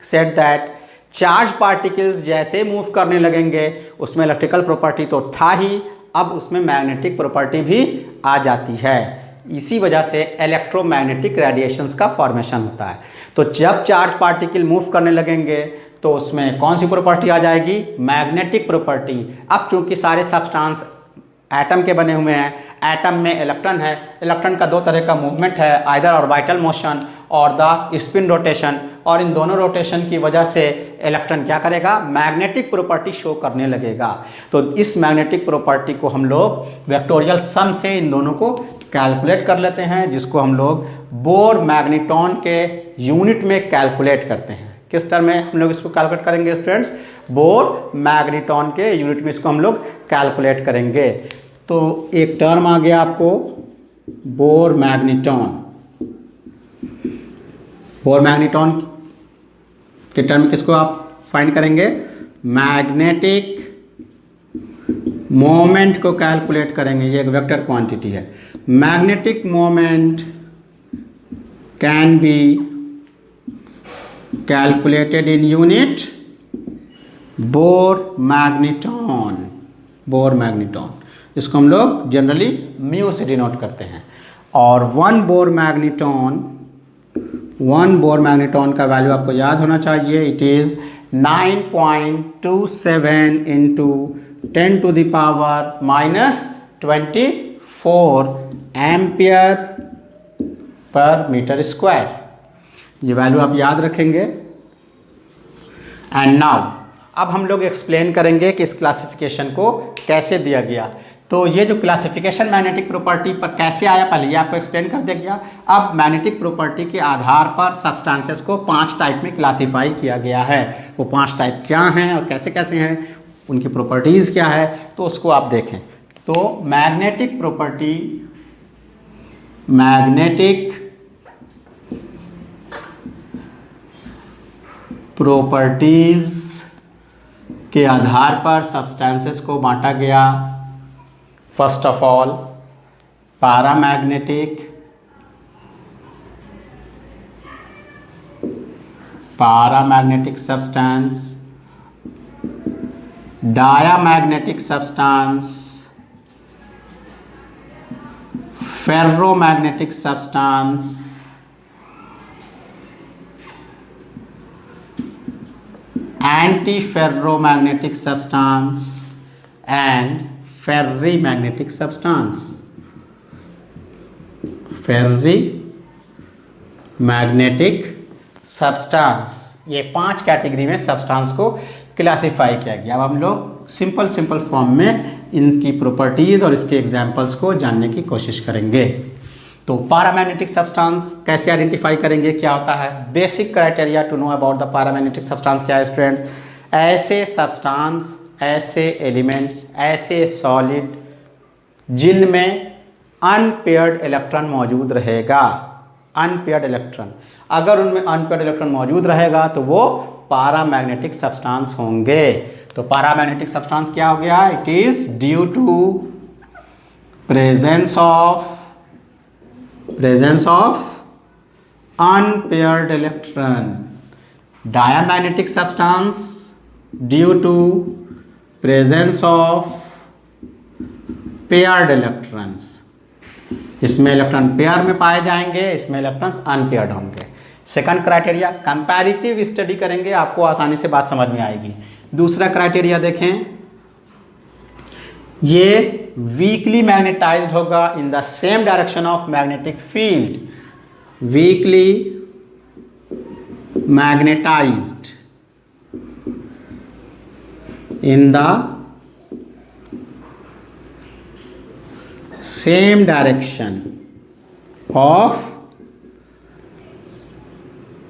said that charge particles जैसे मूव करने लगेंगे उसमें इलेक्ट्रिकल प्रॉपर्टी तो था ही, अब उसमें मैग्नेटिक प्रॉपर्टी भी आ जाती है। इसी वजह से इलेक्ट्रोमैग्नेटिक रेडिएशंस का फॉर्मेशन होता है। तो जब चार्ज पार्टिकल मूव करने लगेंगे तो उसमें कौन सी प्रॉपर्टी आ जाएगी, मैग्नेटिक प्रॉपर्टी। अब चूंकि सारे सब्सटेंस एटम के बने हुए हैं, एटम में इलेक्ट्रॉन है, इलेक्ट्रॉन का दो तरह का मूवमेंट है, आइदर ऑर्बिटल मोशन और द स्पिन रोटेशन, और इन दोनों रोटेशन की वजह से इलेक्ट्रॉन क्या करेगा, मैग्नेटिक प्रॉपर्टी शो करने लगेगा। तो इस मैग्नेटिक प्रॉपर्टी को हम लोग वेक्टोरियल सम से इन दोनों को कैलकुलेट कर लेते हैं, जिसको हम लोग बोर मैग्नेट्रॉन के यूनिट में कैलकुलेट करते हैं। किस टर्म में हम लोग इसको कैलकुलेट करेंगे स्टूडेंट्स, बोर मैग्नेट्रॉन के यूनिट में इसको हम लोग कैलकुलेट करेंगे। तो एक टर्म आ गया आपको बोर मैग्नेट्रॉन। बोर मैग्नेट्रॉन के टर्म किसको आप फाइंड करेंगे, मैग्नेटिक मोमेंट को कैलकुलेट करेंगे, ये एक वेक्टर क्वांटिटी है। Magnetic moment can be calculated in unit bore magneton. Bore magneton, इसको हम लोग जनरली म्यू से डिनोट करते हैं। और वन बोर मैग्नेटॉन का वैल्यू आपको याद होना चाहिए। It is 9.27 into 10⁻⁻24 ampere per metre square. ये वैल्यू आप याद रखेंगे। एंड नाउ अब हम लोग एक्सप्लेन करेंगे कि इस क्लासिफिकेशन को कैसे दिया गया। तो ये जो क्लासिफिकेशन मैग्नेटिक प्रॉपर्टी पर कैसे आया, पहले ये आपको एक्सप्लेन कर दिया गया। अब मैग्नेटिक प्रॉपर्टी के आधार पर सब्सटेंसेस को 5 टाइप में क्लासिफाई किया गया है। वो 5 टाइप क्या हैं और कैसे कैसे हैं, उनकी प्रॉपर्टीज़ क्या है, तो उसको आप देखें। तो मैग्नेटिक प्रॉपर्टीज़ के आधार पर सब्सटेंसेस को बांटा गया। First of all paramagnetic substance, diamagnetic substance, ferromagnetic substance, anti-ferromagnetic substance and ferrimagnetic substance। ferrimagnetic substance, ये 5 कैटेगरी में सब्सटेंस को क्लासिफाई किया गया। अब हम लोग सिंपल फॉर्म में इनकी प्रॉपर्टीज़ और इसके एग्जांपल्स को जानने की कोशिश करेंगे। तो पैरामैग्नेटिक सब्सटेंस कैसे आइडेंटिफाई करेंगे, क्या होता है। Basic criteria to know about the paramagnetic substance क्या है स्टूडेंट्स। ऐसे सब्सटेंस, ऐसे एलिमेंट्स, ऐसे सॉलिड जिनमें अनपेयर्ड इलेक्ट्रॉन मौजूद रहेगा। अनपेयर्ड इलेक्ट्रॉन, अगर उनमें अनपेयर्ड इलेक्ट्रॉन मौजूद रहेगा तो वो पैरामैग्नेटिक सब्सटेंस होंगे। तो पैरामैग्नेटिक सब्सटेंस क्या हो गया, it is due to presence of unpaired electron। diamagnetic substance due to presence of paired electrons। इसमें इलेक्ट्रॉन पेयर में पाए जाएंगे, इसमें इलेक्ट्रॉन्स अनपेयर्ड होंगे। सेकंड क्राइटेरिया, कंपैरेटिव स्टडी करेंगे, आपको आसानी से बात समझ में आएगी। दूसरा क्राइटेरिया देखें, ये वीकली मैग्नेटाइज्ड होगा in the same direction of magnetic field. Weekly magnetised in the same direction of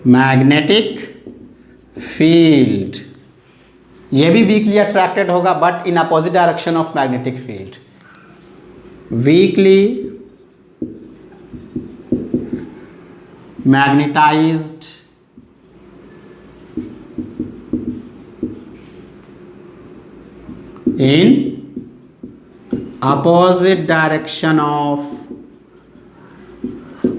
magnetic field. ये भी वीकली अट्रैक्टेड होगा but in opposite direction of magnetic field. Weekly magnetised in opposite direction of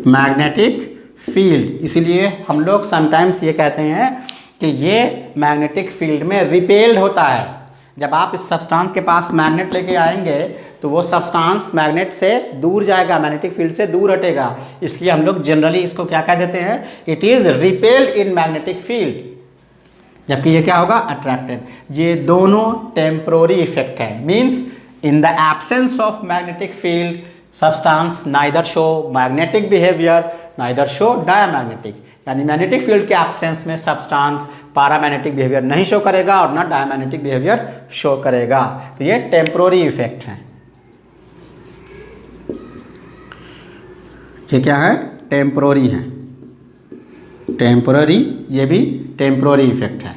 magnetic field. इसीलिए हम लोग sometimes ये कहते हैं कि ये मैग्नेटिक फील्ड में रिपेल्ड होता है। जब आप इस सब्सटेंस के पास मैग्नेट लेके आएंगे तो वो सब्सटेंस मैग्नेट से दूर जाएगा, मैग्नेटिक फील्ड से दूर हटेगा। इसलिए हम लोग जनरली इसको क्या कह देते हैं, it is repelled in magnetic field, जबकि ये क्या होगा, अट्रैक्टेड। ये दोनों टेम्पोररी इफेक्ट है। Means in the absence of magnetic field substance neither show magnetic behaviour neither show diamagnetic. यानी मैग्नेटिक फील्ड के एब्सेंस में सब्सटेंस पैरामैग्नेटिक बिहेवियर नहीं शो करेगा और ना डायमैग्नेटिक बिहेवियर शो करेगा। तो ये टेम्पोररी इफेक्ट है। ये क्या है, टेम्पोररी है, टेम्पोररी, ये भी टेम्पोररी इफेक्ट है।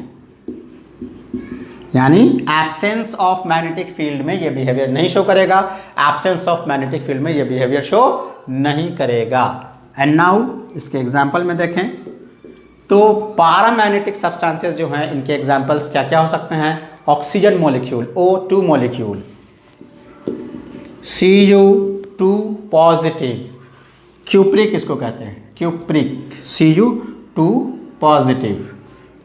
यानी एब्सेंस ऑफ मैग्नेटिक फील्ड में ये बिहेवियर नहीं शो करेगा, एब्सेंस ऑफ मैग्नेटिक फील्ड में ये बिहेवियर शो नहीं करेगा। एंड नाउ इसके एग्जांपल में देखें तो पैरामैग्नेटिक सब्सटेंसेस जो हैं इनके एग्जांपल्स क्या क्या हो सकते हैं। Oxygen molecule O2 molecule, Cu2 positive, cupric इसको कहते हैं, cupric, Cu2 positive,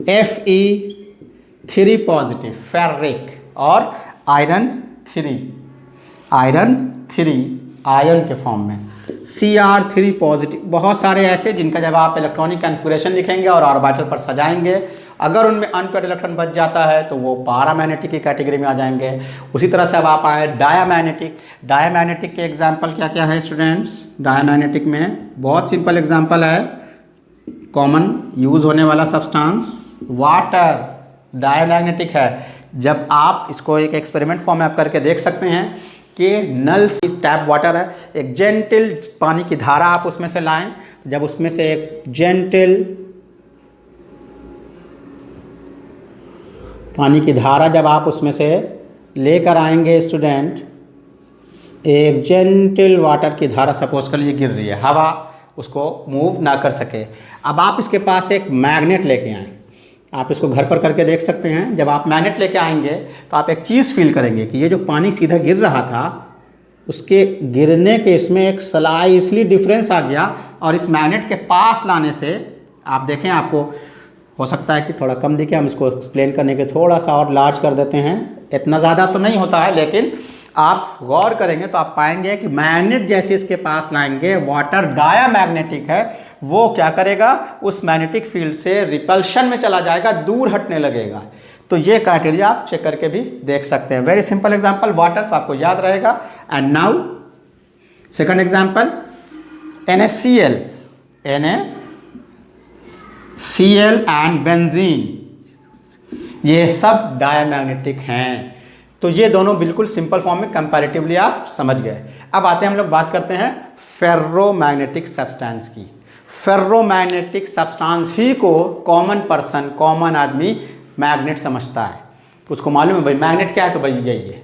Fe3 positive, ferric, और आयरन 3 आयरन के फॉर्म में, Cr3 पॉजिटिव। बहुत सारे ऐसे जिनका जब आप इलेक्ट्रॉनिक कन्फिगरेशन लिखेंगे और ऑर्बिटल पर सजाएंगे, अगर उनमें अनपेयर्ड इलेक्ट्रॉन बच जाता है तो वो पैरामैग्नेटिक की कैटेगरी में आ जाएंगे। उसी तरह से अब आप आए डायामैग्नेटिक के एग्जाम्पल क्या क्या है स्टूडेंट्स? डायामैग्नेटिक में बहुत सिंपल एग्जाम्पल है, कॉमन यूज़ होने वाला सब्सटेंस वाटर डायामैग्नेटिक है। जब आप इसको एक एक्सपेरिमेंट फॉर्म में आप करके देख सकते हैं कि नल से टैप वाटर है, एक जेंटल पानी की धारा आप उसमें से लाएं, जब उसमें से एक जेंटल पानी की धारा जब आप उसमें से लेकर आएंगे स्टूडेंट, एक जेंटल वाटर की धारा सपोज कर लीजिए गिर रही है, हवा उसको मूव ना कर सके। अब आप इसके पास एक मैग्नेट लेके आएँ, आप इसको घर पर करके देख सकते हैं। जब आप मैग्नेट लेके आएंगे तो आप एक चीज़ फील करेंगे कि ये जो पानी सीधा गिर रहा था उसके गिरने के इसमें एक स्लाइटली डिफरेंस आ गया, और इस मैग्नेट के पास लाने से आप देखें, आपको हो सकता है कि थोड़ा कम दिखे, हम इसको एक्सप्लेन करने के थोड़ा सा और लार्ज कर देते हैं। इतना ज़्यादा तो नहीं होता है, लेकिन आप गौर करेंगे तो आप पाएंगे कि मैग्नेट जैसे इसके पास लाएंगे, वाटर डायामैग्नेटिक है, वो क्या करेगा, उस मैग्नेटिक फील्ड से रिपल्शन में चला जाएगा, दूर हटने लगेगा। तो ये क्राइटेरिया आप चेक करके भी देख सकते हैं। वेरी सिंपल एग्जांपल, वाटर तो आपको याद रहेगा। And now second example, NaCl and benzene, ये सब डायामैग्नेटिक हैं। तो ये दोनों बिल्कुल सिंपल फॉर्म में कंपैरेटिवली आप समझ गए। अब आते हैं हम लोग बात करते हैं फेर्रोमैग्नेटिक सब्सटेंस की। फेर्रोमैग्नेटिक सब्सटेंस ही को कॉमन पर्सन, कॉमन आदमी मैग्नेट समझता है। उसको मालूम है भाई मैग्नेट क्या है, तो भाई यही है।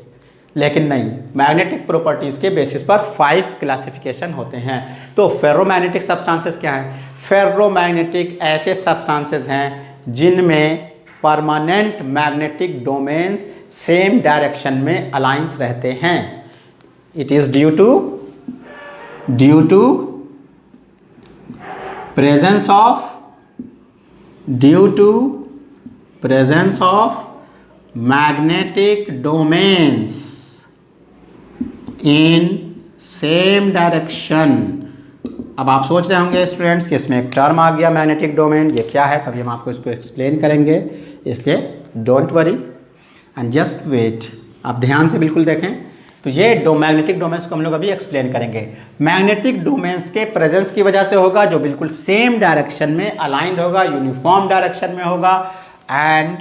लेकिन नहीं, मैग्नेटिक प्रॉपर्टीज़ के बेसिस पर 5 क्लासिफिकेशन होते हैं। तो फेर्रोमैग्नेटिक सब्सटेंसेस क्या हैं? फेर्रोमैग्नेटिक ऐसे सब्सटेंसेस हैं जिनमें permanent magnetic domains same direction में अलाइंस रहते हैं। It is due to presence of magnetic domains in same direction। अब आप सोच रहे होंगे स्टूडेंट्स कि इसमें एक टर्म आ गया मैग्नेटिक डोमेन, ये क्या है? तभी हम आपको इसको एक्सप्लेन करेंगे, इसलिए don't worry and just wait. आप ध्यान से बिल्कुल देखें। तो ये मैग्नेटिक डोमेन्स को हम लोग अभी एक्सप्लेन करेंगे। मैग्नेटिक डोमेन्स के प्रेजेंस की वजह से होगा, जो बिल्कुल सेम डायरेक्शन में अलाइंड होगा, यूनिफॉर्म डायरेक्शन में होगा। एंड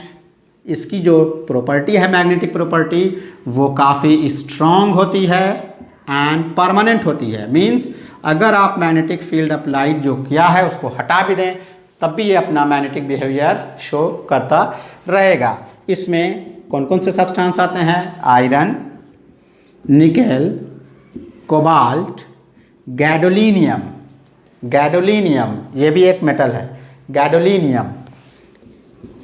इसकी जो प्रॉपर्टी है, मैग्नेटिक प्रॉपर्टी, वो काफ़ी स्ट्रॉन्ग होती है एंड परमानेंट होती है। मीन्स अगर आप मैग्नेटिक फील्ड अप्लाइड जो किया है उसको हटा भी दें, तब भी ये अपना मैग्नेटिक बिहेवियर शो करता रहेगा। इसमें कौन कौन से सब्सटेंस आते हैं? आयरन, निकेल, कोबाल्ट, गैडोलीनियम, ये भी एक मेटल है, गैडोलीनियम,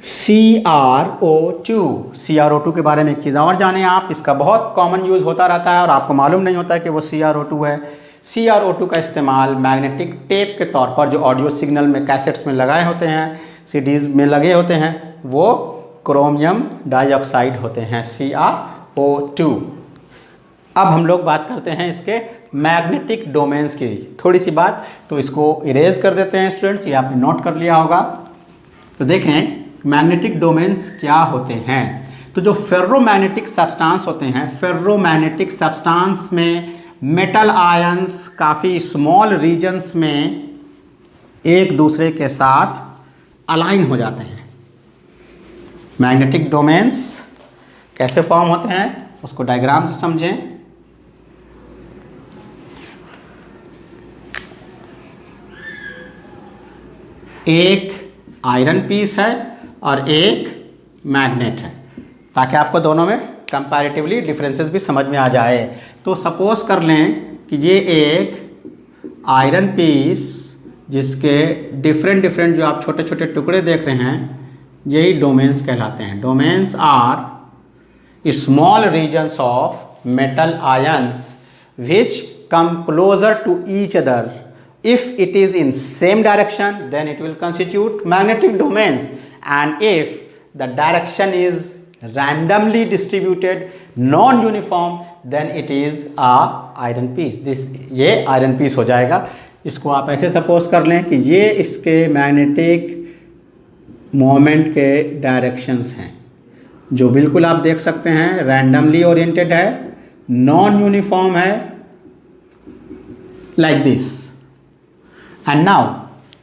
CrO2 के बारे में एक चीज़ और जानें आप, इसका बहुत कॉमन यूज़ होता रहता है और आपको मालूम नहीं होता है कि वो CrO2 है। CrO2 का इस्तेमाल मैग्नेटिक टेप के तौर पर, जो ऑडियो सिग्नल में कैसेट्स में लगाए होते हैं, CDs में लगे होते हैं, वो क्रोमियम डाइऑक्साइड होते हैं, CrO2। अब हम लोग बात करते हैं इसके मैग्नेटिक डोमेन्स की। थोड़ी सी बात, तो इसको इरेज कर देते हैं स्टूडेंट्स, ये आपने नोट कर लिया होगा। तो देखें मैग्नेटिक डोमेन्स क्या होते हैं। तो जो फेर्रोमैग्नेटिक सब्सटेंस होते हैं, फेर्रोमैग्नेटिक सब्सटेंस में मेटल आयंस काफ़ी स्मॉल रीजन्स में एक दूसरे के साथ अलाइन हो जाते हैं। मैग्नेटिक डोमेन्स कैसे फॉर्म होते हैं उसको डायग्राम से समझें। एक आयरन पीस है और एक मैग्नेट है, ताकि आपको दोनों में कंपैरेटिवली डिफरेंसेस भी समझ में आ जाए। तो सपोज कर लें कि ये एक आयरन पीस, जिसके डिफरेंट जो आप छोटे छोटे टुकड़े देख रहे हैं, यही डोमेन्स कहलाते हैं। Domains are small regions of metal ions which come closer to each other. If it is in same direction, then it will constitute magnetic domains, and if the direction is randomly distributed, non-uniform, then it is a iron piece. ये iron piece हो जाएगा। इसको आप ऐसे suppose कर लें कि ये इसके मैग्नेटिक मोमेंट के डायरेक्शंस हैं, जो बिल्कुल आप देख सकते हैं रैंडमली ओरिएंटेड है, नॉन यूनिफॉर्म है, like this. And now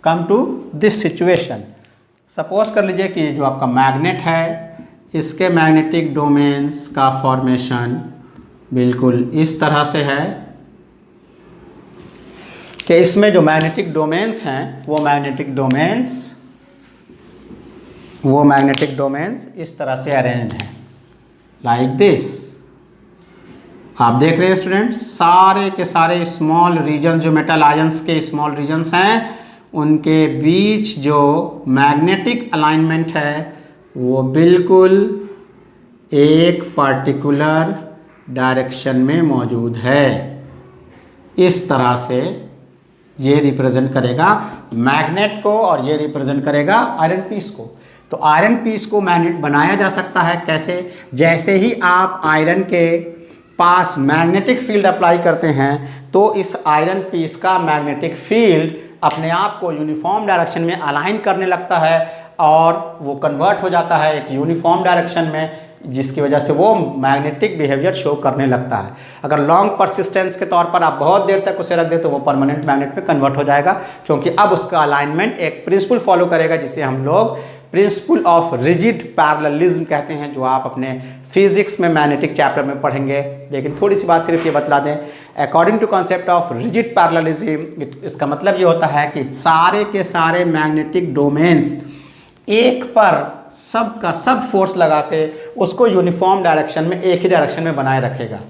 come to this situation. Suppose कर लीजिए कि जो आपका मैग्नेट है, इसके मैग्नेटिक डोमेन्स का फॉर्मेशन बिल्कुल इस तरह से है कि इसमें जो मैग्नेटिक डोमेन्स हैं वो मैग्नेटिक डोमेन्स इस तरह से अरेंज हैं, लाइक दिस। आप देख रहे हैं स्टूडेंट्स, सारे के सारे स्मॉल रीजन्स, जो मेटल आयंस के स्मॉल रीजन्स हैं, उनके बीच जो मैग्नेटिक अलाइनमेंट है वो बिल्कुल एक पर्टिकुलर डायरेक्शन में मौजूद है। इस तरह से ये रिप्रेजेंट करेगा मैग्नेट को और ये रिप्रेजेंट करेगा आयरन पीस को। तो आयरन पीस को मैग्नेट बनाया जा सकता है कैसे? जैसे ही आप आयरन के पास मैग्नेटिक फील्ड अप्लाई करते हैं तो इस आयरन पीस का मैग्नेटिक फील्ड अपने आप को यूनिफॉर्म डायरेक्शन में अलाइन करने लगता है और वो कन्वर्ट हो जाता है एक यूनिफॉर्म डायरेक्शन में, जिसकी वजह से वो मैग्नेटिक बिहेवियर शो करने लगता है। अगर लॉन्ग परसिस्टेंस के तौर पर आप बहुत देर तक उसे रख दें तो वो परमानेंट मैग्नेट में कन्वर्ट हो जाएगा, क्योंकि अब उसका अलाइनमेंट एक प्रिंसिपल फॉलो करेगा जिसे हम लोग प्रिंसिपल ऑफ रिजिड पैरेललिज्म कहते हैं, जो आप अपने फिजिक्स में मैग्नेटिक चैप्टर में पढ़ेंगे। लेकिन थोड़ी सी बात सिर्फ ये बतला दें, according to concept of rigid parallelism, इसका मतलब ये होता है कि सारे के सारे मैग्नेटिक डोमेन्स एक पर सब का सब फोर्स लगा के उसको यूनिफॉर्म डायरेक्शन में, एक ही डायरेक्शन में बनाए रखेगा।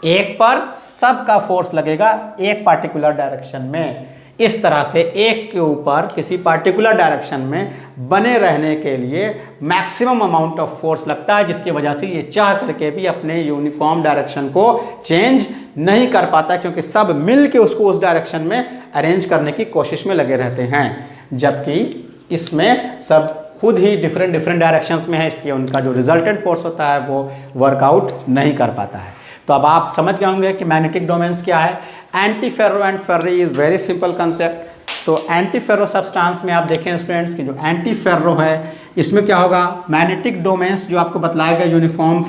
एक पर सब का फोर्स लगेगा एक पार्टिकुलर डायरेक्शन में। इस तरह से एक के ऊपर किसी पार्टिकुलर डायरेक्शन में बने रहने के लिए मैक्सिमम अमाउंट ऑफ फोर्स लगता है, जिसकी वजह से ये चाह करके भी अपने यूनिफॉर्म डायरेक्शन को चेंज नहीं कर पाता, क्योंकि सब मिल के उसको उस डायरेक्शन में अरेंज करने की कोशिश में लगे रहते हैं, जबकि इसमें सब खुद ही डिफरेंट डायरेक्शंस में है, इसलिए उनका जो रिजल्टेंट फोर्स होता है वो वर्कआउट नहीं कर पाता है। तो अब आप समझ गए होंगे कि मैग्नेटिक डोमेन्स क्या है। Anti ferro and ferri is very simple concept. तो एंटी फेरो सब्सटेंस में आप देखें स्टूडेंट्स कि जो एंटी फेरो है इसमें क्या होगा, मैग्नेटिक डोमेन्स जो आपको बताया गया यूनिफॉर्म,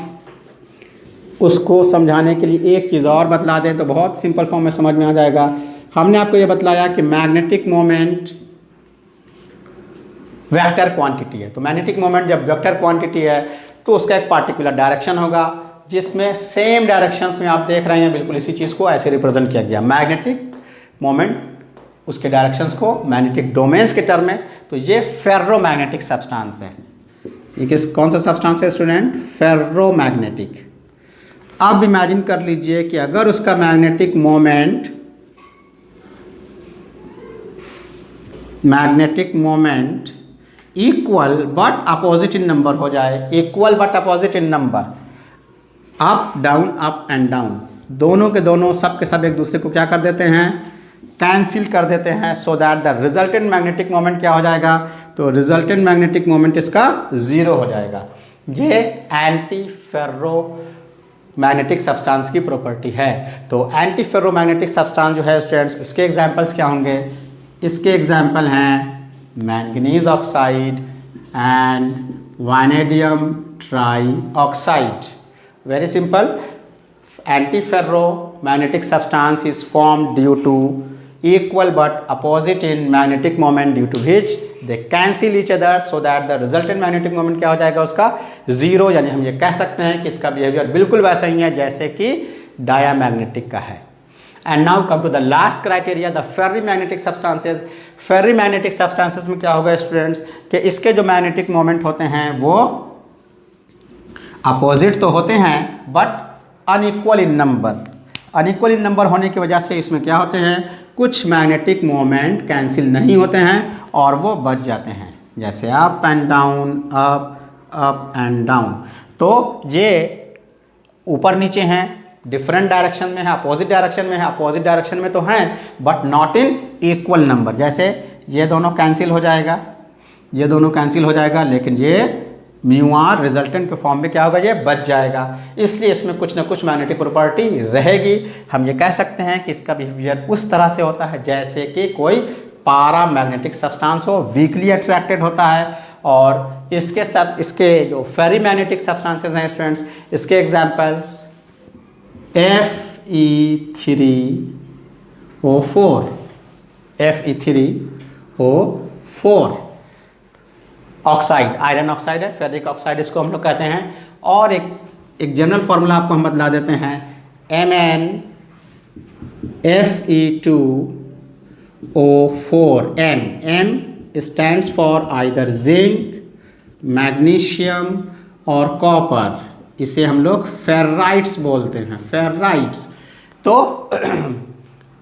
उसको समझाने के लिए एक चीज़ और बतला दें तो बहुत सिंपल फॉर्म में समझ में आ जाएगा। हमने आपको ये बतलाया कि मैग्नेटिक मोमेंट वेक्टर क्वांटिटी है। तो मैग्नेटिक मोमेंट जब वेक्टर क्वांटिटी है तो उसका एक पार्टिकुलर डायरेक्शन होगा, जिसमें सेम डायरेक्शंस में आप देख रहे हैं बिल्कुल इसी चीज़ को ऐसे रिप्रेजेंट किया गया। मैग्नेटिक मोमेंट उसके डायरेक्शंस को मैग्नेटिक डोमेन्स के टर्म में। तो ये फेर्रोमैग्नेटिक सब्सटेंस है। ये कौन सा सब्सटेंस है स्टूडेंट? फेर्रोमैग्नेटिक। अब इमेजिन कर लीजिए कि अगर उसका magnetic moment equal but opposite in number हो जाए, equal but opposite in number, up down up and down, दोनों के दोनों सब के सब एक दूसरे को क्या कर देते हैं, कैंसिल कर देते हैं, so that the resultant magnetic moment क्या हो जाएगा, तो रिजल्टेंट मैग्नेटिक मोमेंट इसका जीरो हो जाएगा। ये एंटी फेरो मैग्नेटिक सब्सटेंस की प्रॉपर्टी है। तो एंटी फेरो मैग्नेटिक सब्सटेंस जो है स्टूडेंट्स, इसके एग्जांपल्स क्या होंगे? इसके एग्जांपल हैं manganese oxide and vanadium trioxide. Very simple. Antiferromagnetic substance is formed due to equal but opposite in magnetic moment, due to which they cancel each other, so that the resultant magnetic moment क्या हो जाएगा उसका zero. यानी हम ये कह सकते हैं कि इसका बिहेवियर बिल्कुल वैसा ही है जैसे कि डायामैग्नेटिक का है। And now come to the last criteria, the ferrimagnetic substances. Ferrimagnetic substances में क्या होगा स्टूडेंट्स कि इसके जो मैग्नेटिक मोमेंट होते हैं वो अपोजिट तो होते हैं but unequal in number. Unequal in number होने की वजह से इसमें क्या होते हैं, कुछ मैग्नेटिक मोमेंट कैंसिल नहीं होते हैं और वो बच जाते हैं, जैसे up and down, up and down. तो ये ऊपर नीचे हैं, डिफरेंट डायरेक्शन में है, अपोजिट डायरेक्शन में है, अपोजिट डायरेक्शन में तो हैं but not in equal number. जैसे ये दोनों कैंसिल हो जाएगा, ये दोनों कैंसिल हो जाएगा, लेकिन ये म्यू आर रिजल्टेंट के फॉर्म में क्या होगा, ये बच जाएगा। इसलिए इसमें कुछ ना कुछ मैग्नेटिक प्रॉपर्टी रहेगी। हम ये कह सकते हैं कि इसका बिहेवियर उस तरह से होता है जैसे कि कोई पारा मैग्नेटिक सब्सटेंस हो, वीकली अट्रैक्टेड होता है। और इसके साथ इसके जो फेरी मैग्नेटिक सब्सटेंसेस हैं स्टूडेंट्स, इसके examples Fe3O4, Fe3O4 oxide, iron oxide है, फेरिक ऑक्साइड इसको हम लोग कहते हैं। और एक जनरल फार्मूला आपको हम बतला देते हैं, MnFe2O4, M stands for either zinc, magnesium और कॉपर। इसे हम लोग फेराइट्स बोलते हैं, फेराइट्स। तो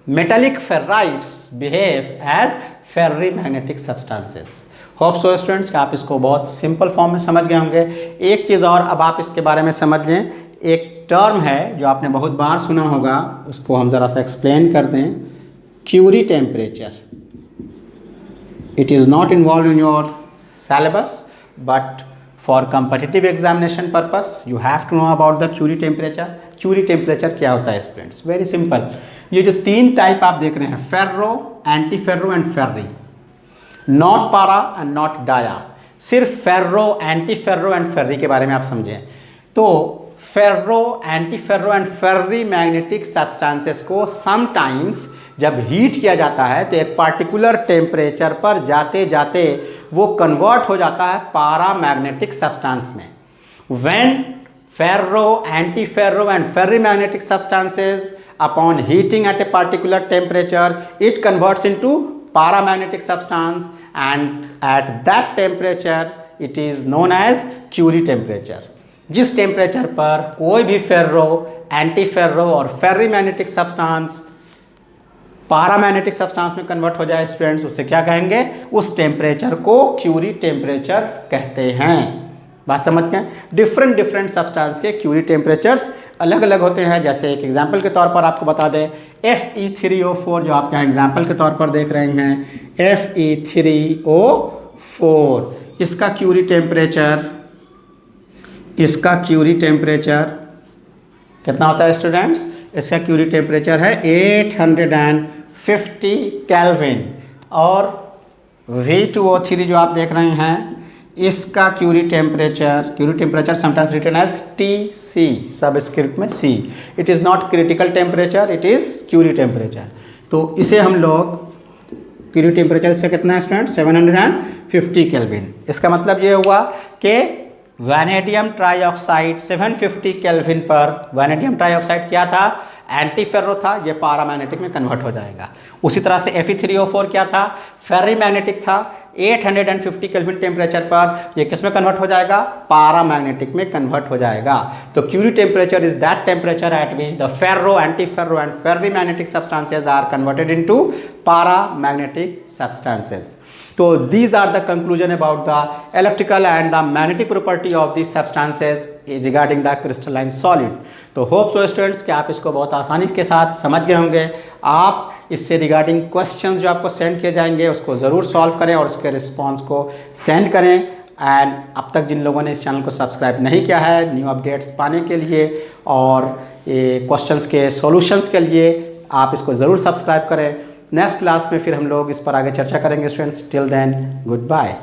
metallic ferrites behaves as ferri magnetic substances. Hope so students कि आप इसको बहुत सिंपल फॉर्म में समझ गए होंगे। एक चीज़ और अब आप इसके बारे में समझ लें, एक टर्म है जो आपने बहुत बार सुना होगा, उसको हम ज़रा सा एक्सप्लेन कर दें। Curie temperature, it is not involve in your syllabus but for competitive examination purpose you have to know about the Curie temperature। Curie temperature क्या होता है स्टूडेंट्स? Very simple. ये जो तीन टाइप आप देख रहे हैं, ferro, anti ferro and ferry, not पारा एंड नॉट डाया, सिर्फ ferro, anti ferro and ferry के बारे में आप समझें। तो ferro, anti ferro and ferri magnetic substances को समटाइम्स जब हीट किया जाता है तो एक पार्टिकुलर टेम्परेचर पर जाते जाते वो कन्वर्ट हो जाता है पारा मैग्नेटिक सब्सटेंस में। When ferro, anti ferro and ferri magnetic substances upon heating at a particular temperature it converts into paramagnetic substance, and at that temperature it is known as Curie temperature। जिस temperature पर कोई भी ferro, anti ferro और ferry magnetic substance पारामैग्नेटिक substance में convert हो जाए students, उसे क्या कहेंगे? उस टेम्परेचर को क्यूरी टेम्परेचर कहते हैं। बात समझ गए? डिफरेंट सब्सटेंस के क्यूरी टेम्परेचर्स अलग अलग होते हैं। जैसे एक एग्जांपल के तौर पर आपको बता दें, Fe3O4 जो आप यहाँ एग्जांपल के तौर पर देख रहे हैं, Fe3O4 इसका क्यूरी टेम्परेचर कितना होता है स्टूडेंट्स? इसका क्यूरी टेम्परेचर है 850 केल्विन। और V2O3 जो आप देख रहे हैं इसका Curie temperature sometimes written as TC, subscript में C। It is not critical temperature, it is Curie temperature. तो इसे हम लोग क्यूरी टेम्परेचर से कितना है स्टूडेंट? 750 केल्विन। इसका मतलब ये हुआ कि वैनेडियम ट्राइऑक्साइड 750 केल्विन पर, वैनेडियम ट्राइऑक्साइड क्या था? एंटी फेर्रो था, ये पारामैग्नेटिक में कन्वर्ट हो जाएगा। उसी तरह से Fe3O4 क्या था? फेर्री मैग्नेटिक था, 850 केल्विन टेम्परेचर पर ये किस में कन्वर्ट हो जाएगा? पारामैग्नेटिक में कन्वर्ट हो जाएगा। तो Curie temperature is that temperature at which the ferro, anti ferro and ferri magnetic substances are converted into paramagnetic substances. So these are the conclusion about the electrical and the magnetic property of these substances regarding the crystalline solid। तो hope so students कि आप इसको बहुत आसानी के साथ समझ गए होंगे। आप इससे रिगार्डिंग क्वेश्चंस जो आपको सेंड किए जाएंगे उसको ज़रूर सॉल्व करें और उसके रिस्पॉन्स को सेंड करें। एंड अब तक जिन लोगों ने इस चैनल को सब्सक्राइब नहीं किया है, न्यू अपडेट्स पाने के लिए और ये क्वेश्चंस के सॉल्यूशंस के लिए आप इसको ज़रूर सब्सक्राइब करें। नेक्स्ट क्लास में फिर हम लोग इस पर आगे चर्चा करेंगे students. Till then good bye.